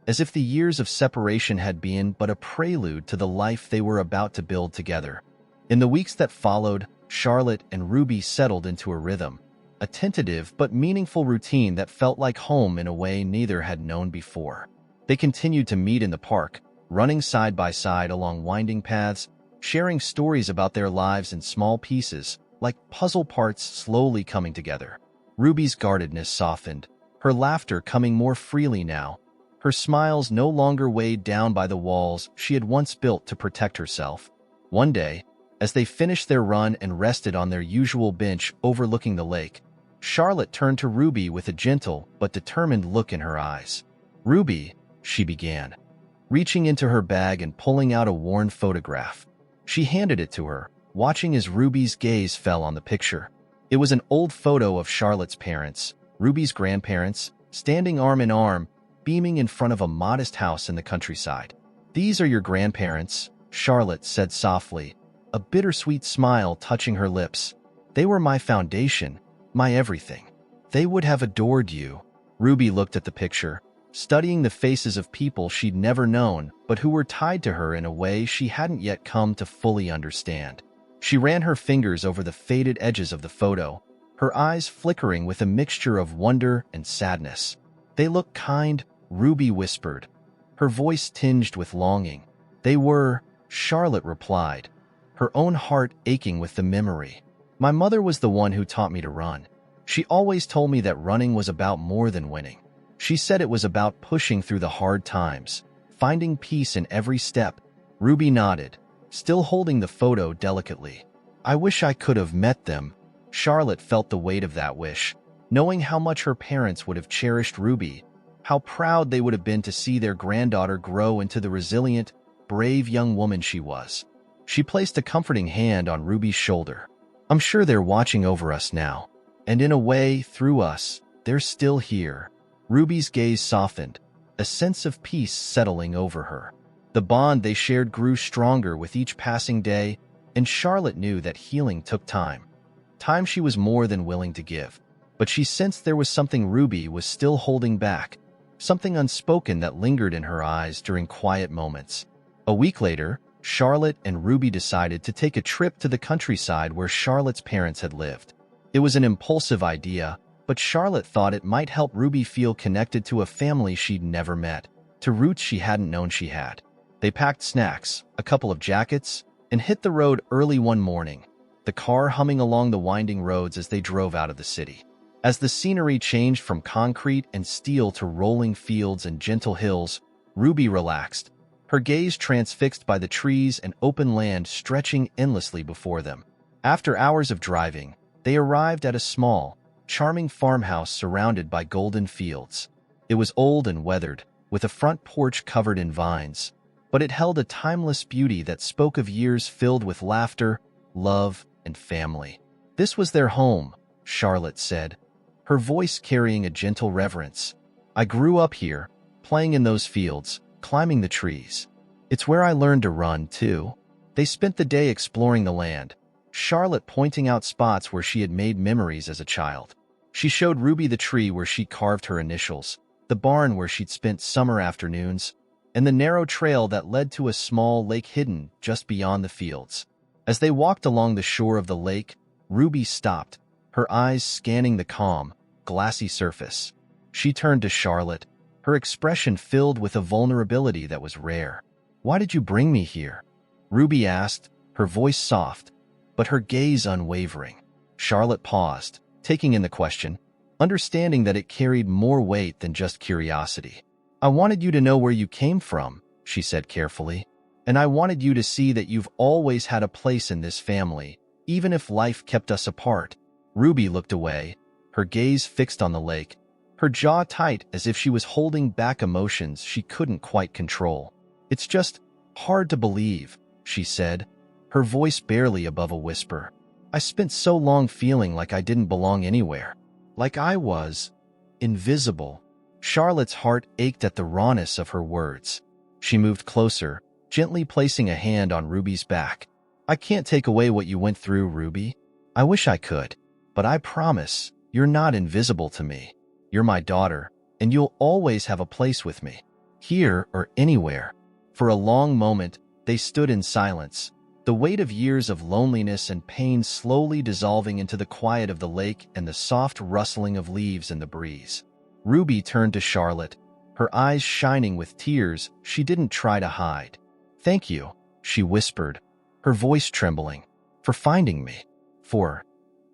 as if the years of separation had been but a prelude to the life they were about to build together. In the weeks that followed, Charlotte and Ruby settled into a rhythm, a tentative but meaningful routine that felt like home in a way neither had known before. They continued to meet in the park, running side by side along winding paths, sharing stories about their lives in small pieces, like puzzle parts slowly coming together. Ruby's guardedness softened, her laughter coming more freely now, her smiles no longer weighed down by the walls she had once built to protect herself. One day, as they finished their run and rested on their usual bench overlooking the lake, Charlotte turned to Ruby with a gentle but determined look in her eyes. "Ruby," she began, reaching into her bag and pulling out a worn photograph. She handed it to her, watching as Ruby's gaze fell on the picture. It was an old photo of Charlotte's parents, Ruby's grandparents, standing arm in arm, beaming in front of a modest house in the countryside. "These are your grandparents," Charlotte said softly, a bittersweet smile touching her lips. "They were my foundation, my everything. They would have adored you." Ruby looked at the picture, studying the faces of people she'd never known, but who were tied to her in a way she hadn't yet come to fully understand. She ran her fingers over the faded edges of the photo, her eyes flickering with a mixture of wonder and sadness. "They look kind," Ruby whispered, her voice tinged with longing. "They were," Charlotte replied, her own heart aching with the memory. "My mother was the one who taught me to run. She always told me that running was about more than winning. She said it was about pushing through the hard times, finding peace in every step." Ruby nodded, still holding the photo delicately. "I wish I could have met them," Charlotte felt the weight of that wish, knowing how much her parents would have cherished Ruby, how proud they would have been to see their granddaughter grow into the resilient, brave young woman she was. She placed a comforting hand on Ruby's shoulder. "I'm sure they're watching over us now. And in a way, through us, they're still here." Ruby's gaze softened, a sense of peace settling over her. The bond they shared grew stronger with each passing day, and Charlotte knew that healing took time. Time she was more than willing to give. But she sensed there was something Ruby was still holding back, something unspoken that lingered in her eyes during quiet moments. A week later, Charlotte and Ruby decided to take a trip to the countryside where Charlotte's parents had lived. It was an impulsive idea, but Charlotte thought it might help Ruby feel connected to a family she'd never met, to roots she hadn't known she had. They packed snacks, a couple of jackets, and hit the road early one morning, the car humming along the winding roads as they drove out of the city. As the scenery changed from concrete and steel to rolling fields and gentle hills, Ruby relaxed, her gaze transfixed by the trees and open land stretching endlessly before them. After hours of driving, they arrived at a small, charming farmhouse surrounded by golden fields. It was old and weathered, with a front porch covered in vines, but it held a timeless beauty that spoke of years filled with laughter, love, and family. "This was their home," Charlotte said, her voice carrying a gentle reverence. "I grew up here, playing in those fields, climbing the trees. It's where I learned to run, too." They spent the day exploring the land, Charlotte pointing out spots where she had made memories as a child. She showed Ruby the tree where she carved her initials, the barn where she'd spent summer afternoons, and the narrow trail that led to a small lake hidden just beyond the fields. As they walked along the shore of the lake, Ruby stopped, her eyes scanning the calm, glassy surface. She turned to Charlotte, her expression filled with a vulnerability that was rare. "Why did you bring me here?" Ruby asked, her voice soft, but her gaze unwavering. Charlotte paused, taking in the question, understanding that it carried more weight than just curiosity. "I wanted you to know where you came from," she said carefully, "and I wanted you to see that you've always had a place in this family, even if life kept us apart." Ruby looked away, her gaze fixed on the lake, her jaw tight as if she was holding back emotions she couldn't quite control. "It's just hard to believe," she said, her voice barely above a whisper. "I spent so long feeling like I didn't belong anywhere, like I was invisible." Charlotte's heart ached at the rawness of her words. She moved closer, gently placing a hand on Ruby's back. "I can't take away what you went through, Ruby. I wish I could, but I promise you're not invisible to me. You're my daughter, and you'll always have a place with me, here or anywhere." For a long moment, they stood in silence, the weight of years of loneliness and pain slowly dissolving into the quiet of the lake and the soft rustling of leaves in the breeze. Ruby turned to Charlotte, her eyes shining with tears she didn't try to hide. "Thank you," she whispered, her voice trembling, "for finding me, for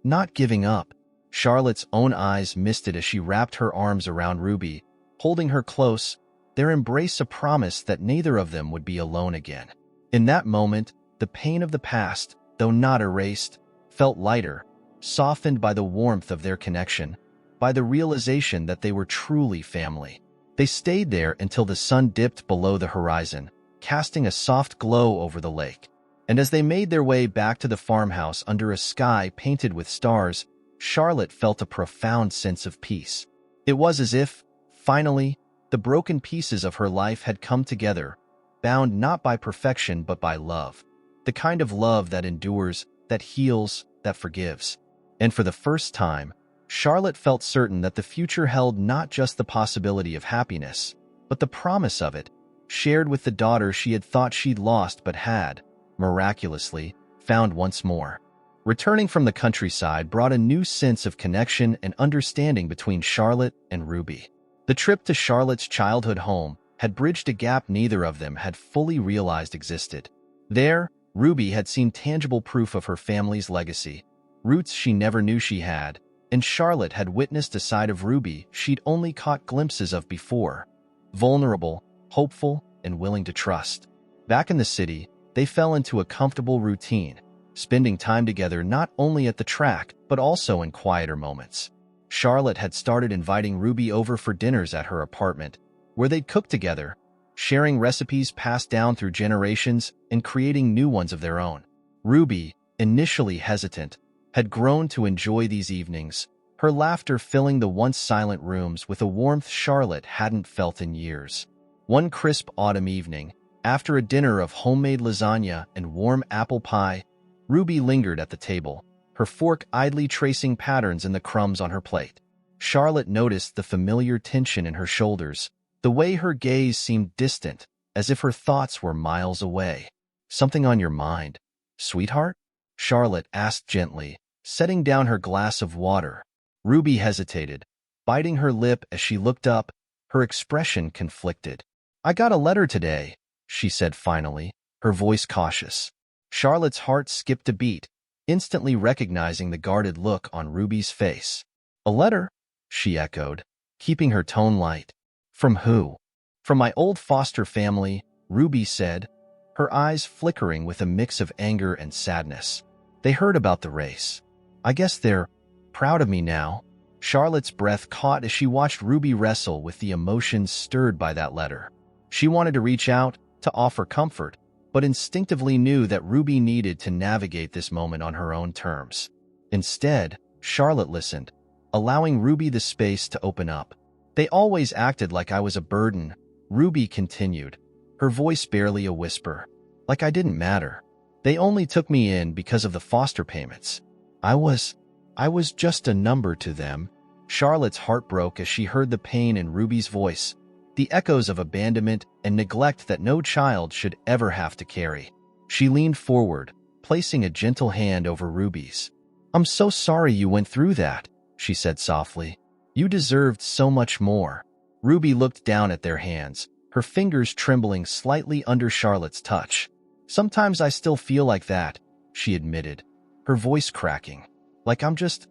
not giving up." Charlotte's own eyes misted as she wrapped her arms around Ruby, holding her close, their embrace a promise that neither of them would be alone again. In that moment, the pain of the past, though not erased, felt lighter, softened by the warmth of their connection, by the realization that they were truly family. They stayed there until the sun dipped below the horizon, casting a soft glow over the lake. And as they made their way back to the farmhouse under a sky painted with stars, Charlotte felt a profound sense of peace. It was as if, finally, the broken pieces of her life had come together, bound not by perfection but by love. The kind of love that endures, that heals, that forgives. And for the first time, Charlotte felt certain that the future held not just the possibility of happiness, but the promise of it, shared with the daughter she had thought she'd lost but had, miraculously, found once more. Returning from the countryside brought a new sense of connection and understanding between Charlotte and Ruby. The trip to Charlotte's childhood home had bridged a gap neither of them had fully realized existed. There, Ruby had seen tangible proof of her family's legacy, roots she never knew she had, and Charlotte had witnessed a side of Ruby she'd only caught glimpses of before, vulnerable, hopeful, and willing to trust. Back in the city, they fell into a comfortable routine, spending time together not only at the track, but also in quieter moments. Charlotte had started inviting Ruby over for dinners at her apartment, where they'd cook together, sharing recipes passed down through generations and creating new ones of their own. Ruby, initially hesitant, had grown to enjoy these evenings, her laughter filling the once silent rooms with a warmth Charlotte hadn't felt in years. One crisp autumn evening, after a dinner of homemade lasagna and warm apple pie, Ruby lingered at the table, her fork idly tracing patterns in the crumbs on her plate. Charlotte noticed the familiar tension in her shoulders, the way her gaze seemed distant, as if her thoughts were miles away. "Something on your mind, sweetheart?" Charlotte asked gently, setting down her glass of water. Ruby hesitated, biting her lip as she looked up, her expression conflicted. "I got a letter today," she said finally, her voice cautious. Charlotte's heart skipped a beat, instantly recognizing the guarded look on Ruby's face. "A letter?" she echoed, keeping her tone light. "From who?" "From my old foster family," Ruby said, her eyes flickering with a mix of anger and sadness. "They heard about the race. I guess they're proud of me now." Charlotte's breath caught as she watched Ruby wrestle with the emotions stirred by that letter. She wanted to reach out, to offer comfort, but instinctively knew that Ruby needed to navigate this moment on her own terms. Instead, Charlotte listened, allowing Ruby the space to open up. "They always acted like I was a burden," Ruby continued, her voice barely a whisper. "Like I didn't matter. They only took me in because of the foster payments. I was just a number to them." Charlotte's heart broke as she heard the pain in Ruby's voice, the echoes of abandonment and neglect that no child should ever have to carry. She leaned forward, placing a gentle hand over Ruby's. "I'm so sorry you went through that," she said softly. "You deserved so much more." Ruby looked down at their hands, her fingers trembling slightly under Charlotte's touch. "Sometimes I still feel like that," she admitted, her voice cracking. "Like I'm just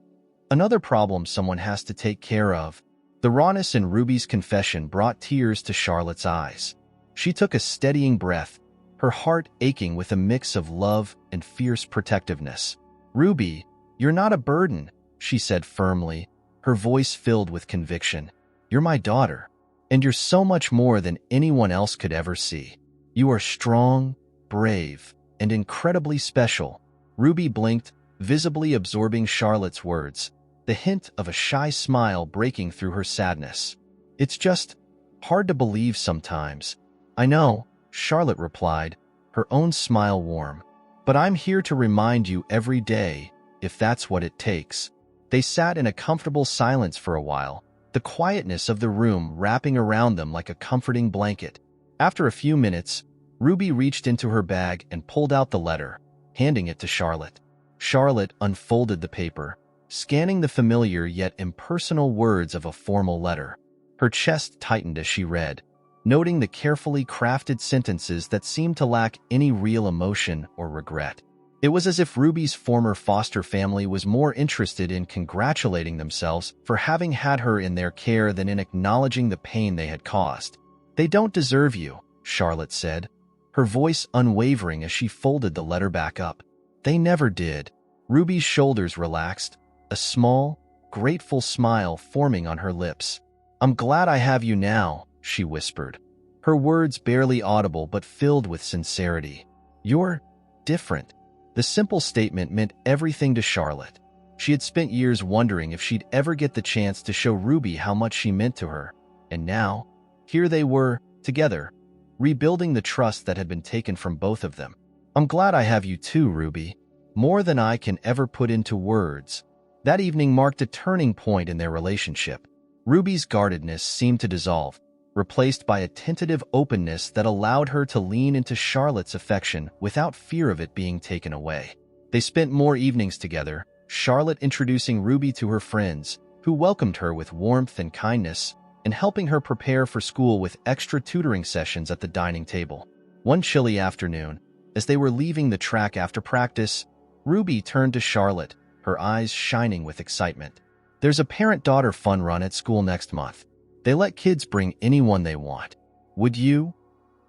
another problem someone has to take care of." The rawness in Ruby's confession brought tears to Charlotte's eyes. She took a steadying breath, her heart aching with a mix of love and fierce protectiveness. "Ruby, you're not a burden," she said firmly, her voice filled with conviction. "You're my daughter, and you're so much more than anyone else could ever see. You are strong, brave, and incredibly special." Ruby blinked, visibly absorbing Charlotte's words, the hint of a shy smile breaking through her sadness. "It's just hard to believe sometimes." "I know," Charlotte replied, her own smile warm. "But I'm here to remind you every day, if that's what it takes." They sat in a comfortable silence for a while, the quietness of the room wrapping around them like a comforting blanket. After a few minutes, Ruby reached into her bag and pulled out the letter, handing it to Charlotte. Charlotte unfolded the paper, scanning the familiar yet impersonal words of a formal letter. Her chest tightened as she read, noting the carefully crafted sentences that seemed to lack any real emotion or regret. It was as if Ruby's former foster family was more interested in congratulating themselves for having had her in their care than in acknowledging the pain they had caused. "They don't deserve you," Charlotte said, her voice unwavering as she folded the letter back up. "They never did." Ruby's shoulders relaxed, a small, grateful smile forming on her lips. "I'm glad I have you now," she whispered, her words barely audible but filled with sincerity. "You're different." The simple statement meant everything to Charlotte. She had spent years wondering if she'd ever get the chance to show Ruby how much she meant to her, and now, here they were, together, rebuilding the trust that had been taken from both of them. "I'm glad I have you too, Ruby. More than I can ever put into words." That evening marked a turning point in their relationship. Ruby's guardedness seemed to dissolve, replaced by a tentative openness that allowed her to lean into Charlotte's affection without fear of it being taken away. They spent more evenings together, Charlotte introducing Ruby to her friends, who welcomed her with warmth and kindness, and helping her prepare for school with extra tutoring sessions at the dining table. One chilly afternoon, as they were leaving the track after practice, Ruby turned to Charlotte, her eyes shining with excitement. "There's a parent-daughter fun run at school next month. They let kids bring anyone they want. Would you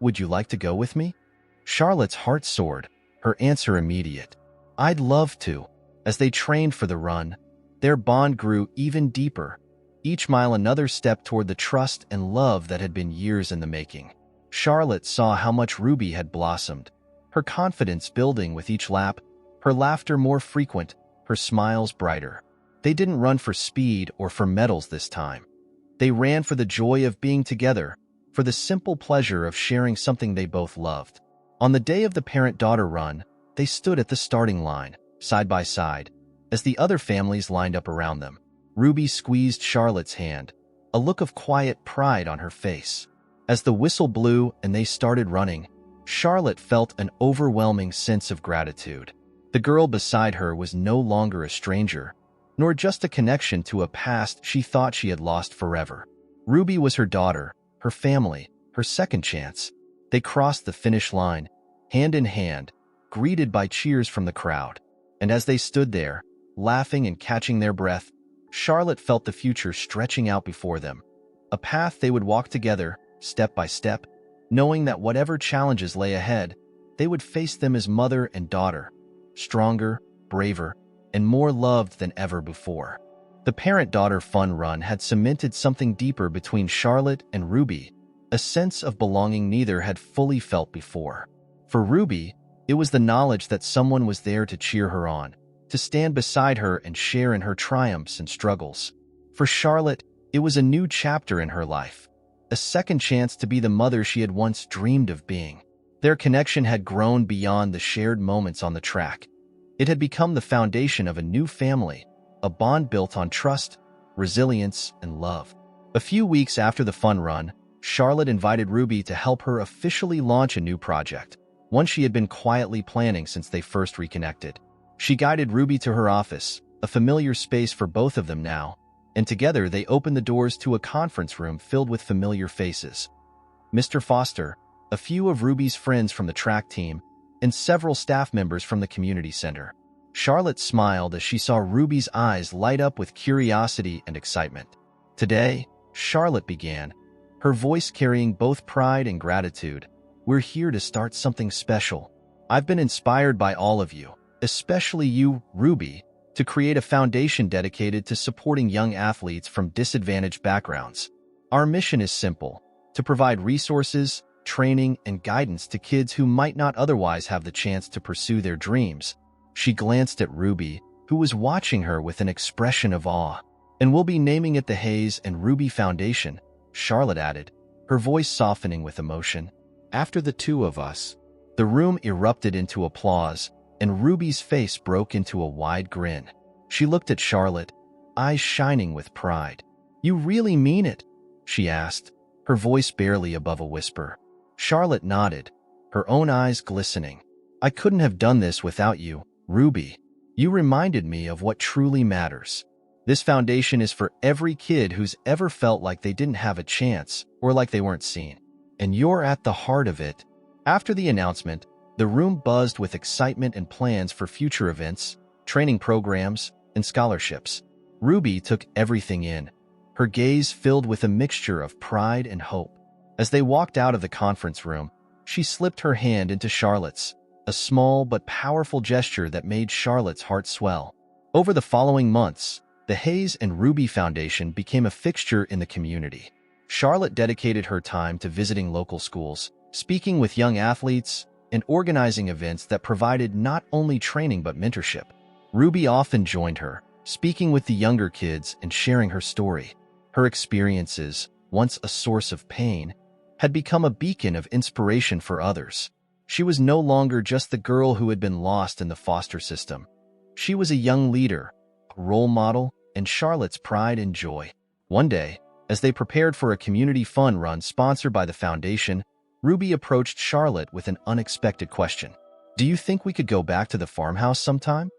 like to go with me?" Charlotte's heart soared, her answer immediate. "I'd love to." As they trained for the run, their bond grew even deeper, each mile another step toward the trust and love that had been years in the making. Charlotte saw how much Ruby had blossomed, her confidence building with each lap, her laughter more frequent, her smiles brighter. They didn't run for speed or for medals this time. They ran for the joy of being together, for the simple pleasure of sharing something they both loved. On the day of the parent-daughter run, they stood at the starting line, side by side, as the other families lined up around them. Ruby squeezed Charlotte's hand, a look of quiet pride on her face. As the whistle blew and they started running, Charlotte felt an overwhelming sense of gratitude. The girl beside her was no longer a stranger, nor just a connection to a past she thought she had lost forever. Ruby was her daughter, her family, her second chance. They crossed the finish line, hand in hand, greeted by cheers from the crowd. And as they stood there, laughing and catching their breath, Charlotte felt the future stretching out before them. A path they would walk together, step by step, knowing that whatever challenges lay ahead, they would face them as mother and daughter, stronger, braver, and more loved than ever before. The parent-daughter fun run had cemented something deeper between Charlotte and Ruby, a sense of belonging neither had fully felt before. For Ruby, it was the knowledge that someone was there to cheer her on, to stand beside her and share in her triumphs and struggles. For Charlotte, it was a new chapter in her life, a second chance to be the mother she had once dreamed of being. Their connection had grown beyond the shared moments on the track. It had become the foundation of a new family, a bond built on trust, resilience, and love. A few weeks after the fun run, Charlotte invited Ruby to help her officially launch a new project, one she had been quietly planning since they first reconnected. She guided Ruby to her office, a familiar space for both of them now, and together they opened the doors to a conference room filled with familiar faces. Mr. Foster, a few of Ruby's friends from the track team, and several staff members from the community center. Charlotte smiled as she saw Ruby's eyes light up with curiosity and excitement. "Today," Charlotte began, her voice carrying both pride and gratitude, "we're here to start something special. I've been inspired by all of you, especially you, Ruby, to create a foundation dedicated to supporting young athletes from disadvantaged backgrounds. Our mission is simple: to provide resources, training, and guidance to kids who might not otherwise have the chance to pursue their dreams." She glanced at Ruby, who was watching her with an expression of awe. "And we'll be naming it the Hayes and Ruby Foundation," Charlotte added, her voice softening with emotion. "After the two of us." The room erupted into applause, and Ruby's face broke into a wide grin. She looked at Charlotte, eyes shining with pride. "You really mean it?" she asked, her voice barely above a whisper. Charlotte nodded, her own eyes glistening. "I couldn't have done this without you, Ruby. You reminded me of what truly matters. This foundation is for every kid who's ever felt like they didn't have a chance or like they weren't seen. And you're at the heart of it." After the announcement, the room buzzed with excitement and plans for future events, training programs, and scholarships. Ruby took everything in, her gaze filled with a mixture of pride and hope. As they walked out of the conference room, she slipped her hand into Charlotte's, a small but powerful gesture that made Charlotte's heart swell. Over the following months, the Hayes and Ruby Foundation became a fixture in the community. Charlotte dedicated her time to visiting local schools, speaking with young athletes, and organizing events that provided not only training but mentorship. Ruby often joined her, speaking with the younger kids and sharing her story. Her experiences, once a source of pain, had become a beacon of inspiration for others. She was no longer just the girl who had been lost in the foster system. She was a young leader, a role model, and Charlotte's pride and joy. One day, as they prepared for a community fun run sponsored by the foundation, Ruby approached Charlotte with an unexpected question. "Do you think we could go back to the farmhouse sometime?"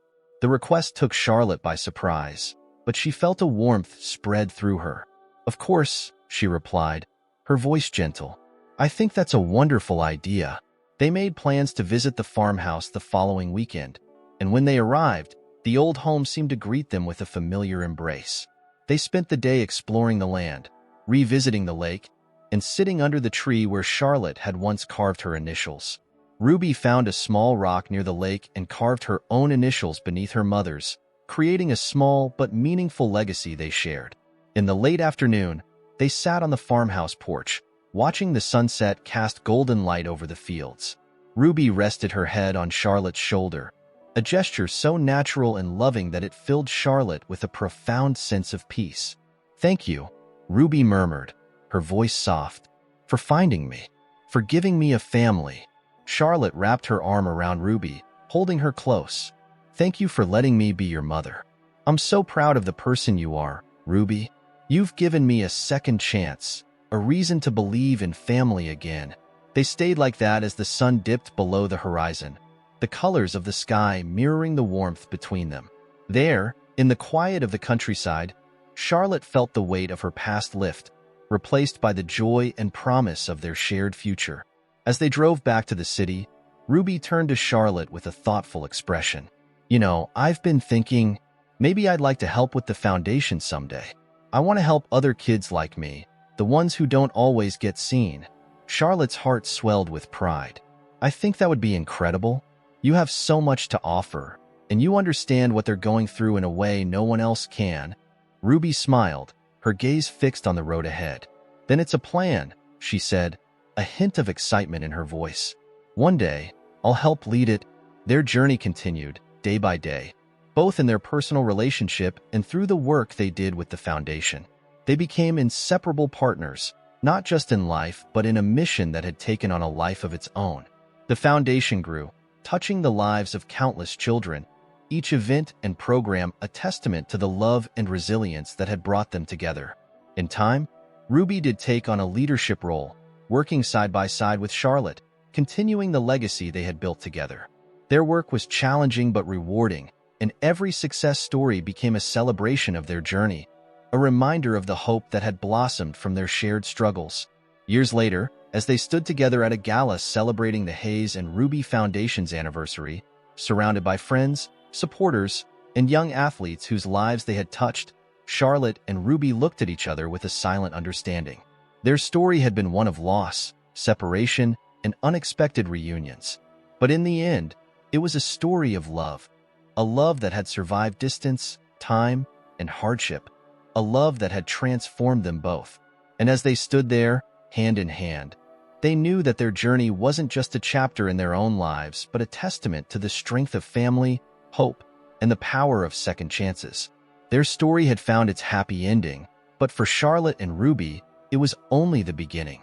The request took Charlotte by surprise, but she felt a warmth spread through her. "Of course," she replied, her voice gentle. "I think that's a wonderful idea." They made plans to visit the farmhouse the following weekend, and when they arrived, the old home seemed to greet them with a familiar embrace. They spent the day exploring the land, revisiting the lake, and sitting under the tree where Charlotte had once carved her initials. Ruby found a small rock near the lake and carved her own initials beneath her mother's, creating a small but meaningful legacy they shared. In the late afternoon, they sat on the farmhouse porch, watching the sunset cast golden light over the fields. Ruby rested her head on Charlotte's shoulder, a gesture so natural and loving that it filled Charlotte with a profound sense of peace. "Thank you," Ruby murmured, her voice soft, "for finding me, for giving me a family." Charlotte wrapped her arm around Ruby, holding her close. "Thank you for letting me be your mother. I'm so proud of the person you are, Ruby. You've given me a second chance, a reason to believe in family again." They stayed like that as the sun dipped below the horizon, the colors of the sky mirroring the warmth between them. There, in the quiet of the countryside, Charlotte felt the weight of her past lift, replaced by the joy and promise of their shared future. As they drove back to the city, Ruby turned to Charlotte with a thoughtful expression. "You know, I've been thinking, maybe I'd like to help with the foundation someday. I want to help other kids like me, the ones who don't always get seen." Charlotte's heart swelled with pride. "I think that would be incredible. You have so much to offer, and you understand what they're going through in a way no one else can." Ruby smiled, her gaze fixed on the road ahead. "Then it's a plan," she said, a hint of excitement in her voice. "One day, I'll help lead it." Their journey continued, day by day, both in their personal relationship and through the work they did with the foundation. They became inseparable partners, not just in life, but in a mission that had taken on a life of its own. The foundation grew, touching the lives of countless children, each event and program a testament to the love and resilience that had brought them together. In time, Ruby did take on a leadership role, working side by side with Charlotte, continuing the legacy they had built together. Their work was challenging but rewarding, and every success story became a celebration of their journey, a reminder of the hope that had blossomed from their shared struggles. Years later, as they stood together at a gala celebrating the Hayes and Ruby Foundation's anniversary, surrounded by friends, supporters, and young athletes whose lives they had touched, Charlotte and Ruby looked at each other with a silent understanding. Their story had been one of loss, separation, and unexpected reunions. But in the end, it was a story of love, a love that had survived distance, time, and hardship, a love that had transformed them both. And as they stood there, hand in hand, they knew that their journey wasn't just a chapter in their own lives, but a testament to the strength of family, hope, and the power of second chances. Their story had found its happy ending, but for Charlotte and Ruby, it was only the beginning.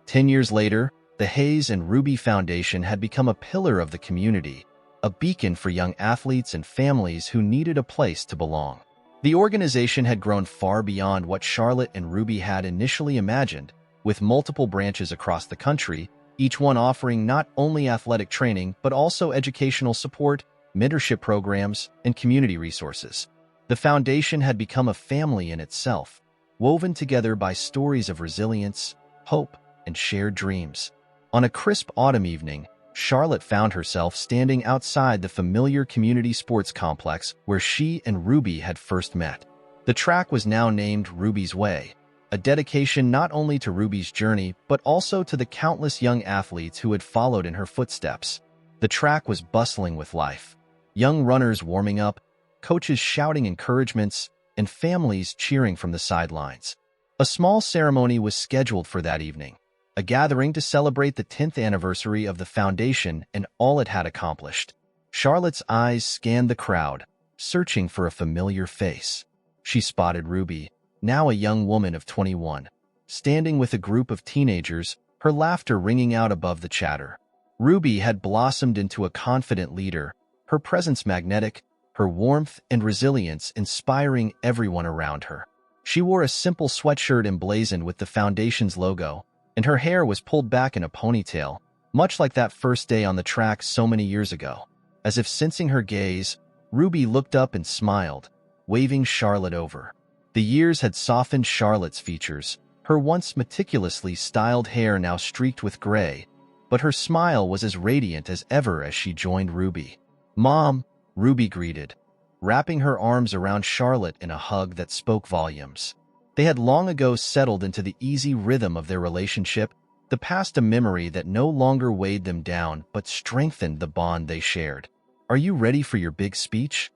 10 years later, the Hayes and Ruby Foundation had become a pillar of the community, a beacon for young athletes and families who needed a place to belong. The organization had grown far beyond what Charlotte and Ruby had initially imagined, with multiple branches across the country, each one offering not only athletic training but also educational support, mentorship programs, and community resources. The foundation had become a family in itself, woven together by stories of resilience, hope, and shared dreams. On a crisp autumn evening, Charlotte found herself standing outside the familiar community sports complex where she and Ruby had first met. The track was now named Ruby's Way, a dedication not only to Ruby's journey but also to the countless young athletes who had followed in her footsteps. The track was bustling with life, young runners warming up, coaches shouting encouragements, and families cheering from the sidelines. A small ceremony was scheduled for that evening, a gathering to celebrate the 10th anniversary of the foundation and all it had accomplished. Charlotte's eyes scanned the crowd, searching for a familiar face. She spotted Ruby, now a young woman of 21, standing with a group of teenagers, her laughter ringing out above the chatter. Ruby had blossomed into a confident leader, her presence magnetic, her warmth and resilience inspiring everyone around her. She wore a simple sweatshirt emblazoned with the foundation's logo, and her hair was pulled back in a ponytail, much like that first day on the track so many years ago. As if sensing her gaze, Ruby looked up and smiled, waving Charlotte over. The years had softened Charlotte's features, her once meticulously styled hair now streaked with gray, but her smile was as radiant as ever as she joined Ruby. "Mom," Ruby greeted, wrapping her arms around Charlotte in a hug that spoke volumes. They had long ago settled into the easy rhythm of their relationship, the past a memory that no longer weighed them down but strengthened the bond they shared. "Are you ready for your big speech?"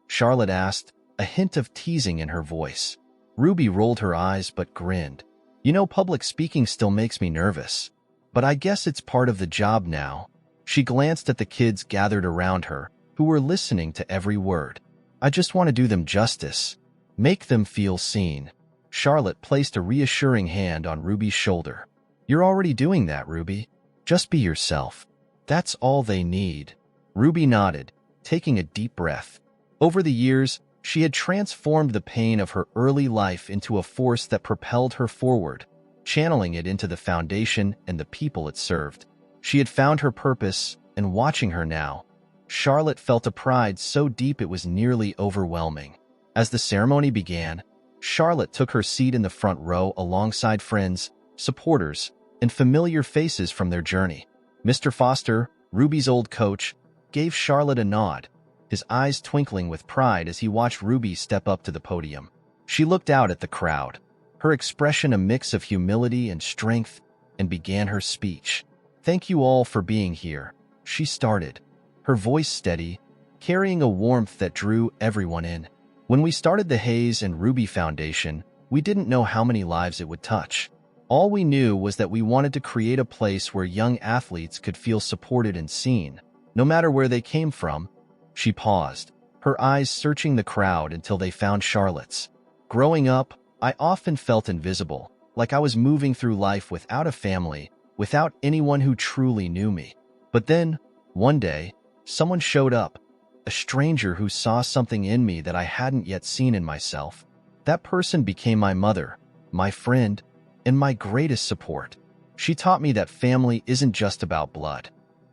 Charlotte asked, a hint of teasing in her voice. Ruby rolled her eyes but grinned. "You know, public speaking still makes me nervous. But I guess it's part of the job now." She glanced at the kids gathered around her, who were listening to every word. "I just want to do them justice. Make them feel seen." Charlotte placed a reassuring hand on Ruby's shoulder. "You're already doing that, Ruby. Just be yourself. That's all they need." Ruby nodded, taking a deep breath. Over the years, she had transformed the pain of her early life into a force that propelled her forward, channeling it into the foundation and the people it served. She had found her purpose, and watching her now, Charlotte felt a pride so deep it was nearly overwhelming. As the ceremony began, Charlotte took her seat in the front row alongside friends, supporters, and familiar faces from their journey. Mr. Foster, Ruby's old coach, gave Charlotte a nod, his eyes twinkling with pride as he watched Ruby step up to the podium. She looked out at the crowd, her expression a mix of humility and strength, and began her speech. "Thank you all for being here," she started, her voice steady, carrying a warmth that drew everyone in. "When we started the Hayes and Ruby Foundation, we didn't know how many lives it would touch. All we knew was that we wanted to create a place where young athletes could feel supported and seen, no matter where they came from." She paused, her eyes searching the crowd until they found Charlotte's. "Growing up, I often felt invisible, like I was moving through life without a family, without anyone who truly knew me. But then, one day, someone showed up, a stranger who saw something in me that I hadn't yet seen in myself. That person became my mother, my friend, and my greatest support. She taught me that family isn't just about blood.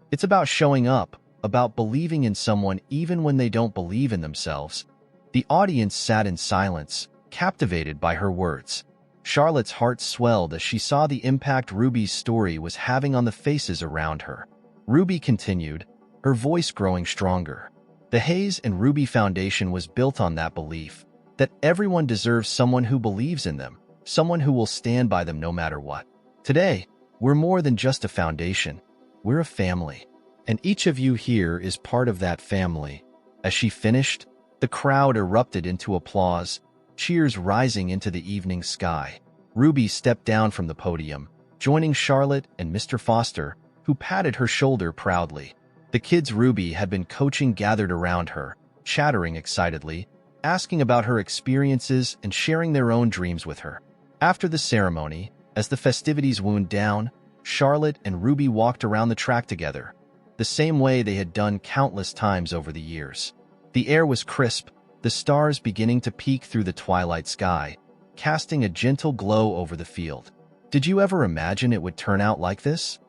It's about showing up, about believing in someone even when they don't believe in themselves." The audience sat in silence, captivated by her words. Charlotte's heart swelled as she saw the impact Ruby's story was having on the faces around her. Ruby continued, her voice growing stronger. "The Hayes and Ruby Foundation was built on that belief, that everyone deserves someone who believes in them, someone who will stand by them no matter what. Today, we're more than just a foundation. We're a family. And each of you here is part of that family." As she finished, the crowd erupted into applause, cheers rising into the evening sky. Ruby stepped down from the podium, joining Charlotte and Mr. Foster, who patted her shoulder proudly. The kids Ruby had been coaching gathered around her, chattering excitedly, asking about her experiences and sharing their own dreams with her. After the ceremony, as the festivities wound down, Charlotte and Ruby walked around the track together, the same way they had done countless times over the years. The air was crisp, the stars beginning to peek through the twilight sky, casting a gentle glow over the field. "Did you ever imagine it would turn out like this?"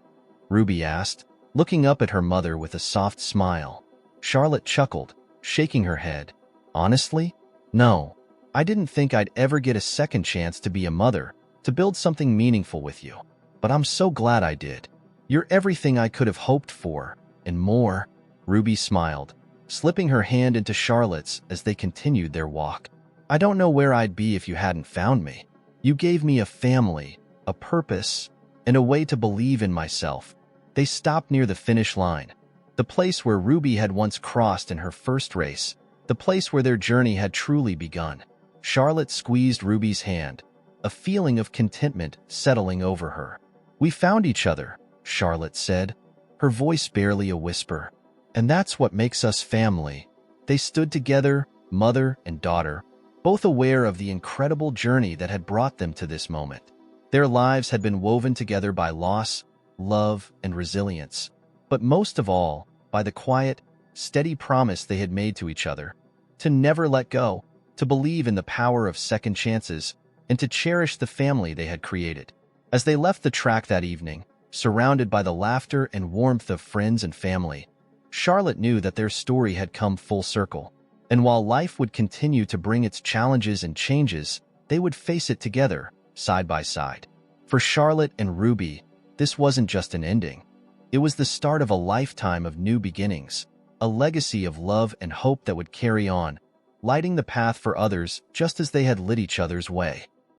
Ruby asked, looking up at her mother with a soft smile. Charlotte chuckled, shaking her head. "Honestly, no. I didn't think I'd ever get a second chance to be a mother, to build something meaningful with you. But I'm so glad I did. You're everything I could have hoped for, and more." Ruby smiled, slipping her hand into Charlotte's as they continued their walk. "I don't know where I'd be if you hadn't found me. You gave me a family, a purpose, and a way to believe in myself." They stopped near the finish line, the place where Ruby had once crossed in her first race, the place where their journey had truly begun. Charlotte squeezed Ruby's hand, a feeling of contentment settling over her. "We found each other," Charlotte said, her voice barely a whisper. "And that's what makes us family." They stood together, mother and daughter, both aware of the incredible journey that had brought them to this moment. Their lives had been woven together by loss, love, and resilience, but most of all, by the quiet, steady promise they had made to each other, to never let go, to believe in the power of second chances, and to cherish the family they had created. As they left the track that evening, surrounded by the laughter and warmth of friends and family, Charlotte knew that their story had come full circle. And while life would continue to bring its challenges and changes, they would face it together, side by side. For Charlotte and Ruby, this wasn't just an ending. It was the start of a lifetime of new beginnings, a legacy of love and hope that would carry on, lighting the path for others just as they had lit each other's way.